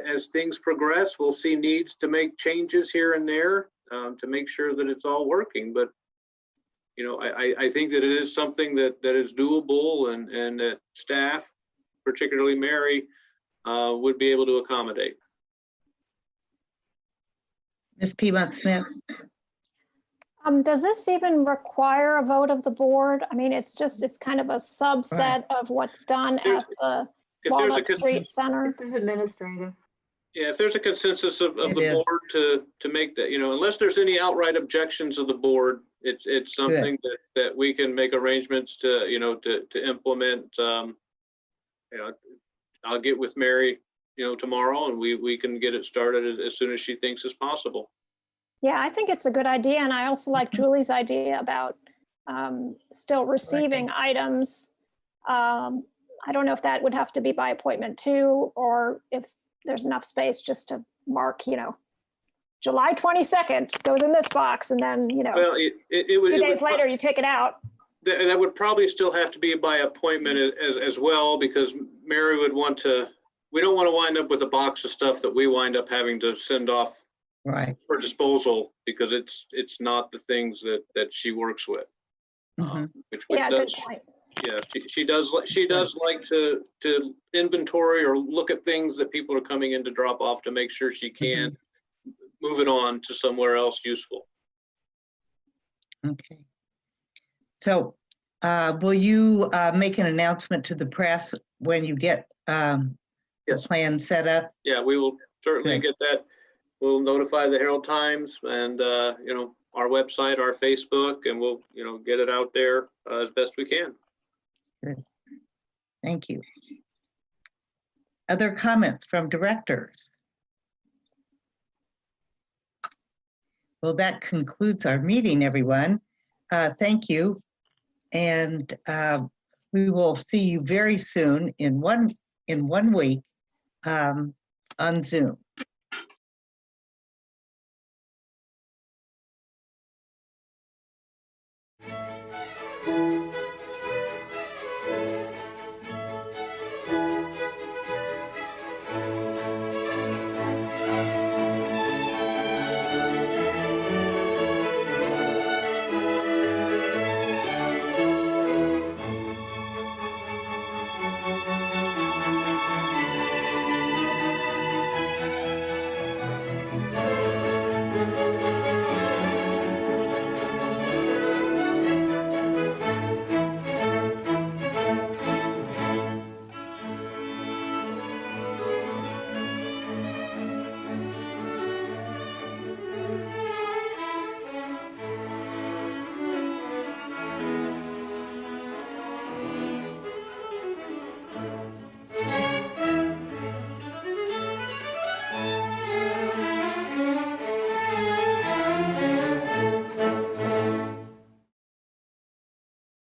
as things progress, we'll see needs to make changes here and there to make sure that it's all working. But I think that it is something that is doable, and that staff, particularly Mary, would be able to accommodate.
Ms. Piedmont Smith?
Does this even require a vote of the board? I mean, it's kind of a subset of what's done
There's-
at the
If there's a
Walnut Street Center.
This is administrative.
Yeah, if there's a consensus of
It
the
is.
board to make that, unless there's any outright objections of the board, it's something that we can make arrangements to implement. I'll get with Mary, tomorrow, and we can get it started as soon as she thinks is possible.
Yeah, I think it's a good idea. And I also like Julie's idea about still receiving items. I don't know if that would have to be by appointment too, or if there's enough space just to mark, July 22nd goes in this box, and then,
Well, it would.
2 days later, you take it out.
That would probably still have to be by appointment as well, because Mary would want to, we don't want to wind up with a box of stuff that we wind up having to send off
Right.
for disposal, because it's not the things that she works with.
Mhm.
Which
Yeah, good
does,
point.
yeah, she does like to inventory or look at things that people are coming in to drop off to make sure she can move it on to somewhere else useful.
Okay. So will you make an announcement to the press when you get the
Yes.
plan set up?
Yeah, we will certainly
Good.
get that. We'll notify the Herald Times and, our website, our Facebook, and we'll, get it out there as best we can.
Thank you. Other comments from directors? Well, that concludes our meeting, everyone. Thank you. And we will see you very soon in one week on Zoom.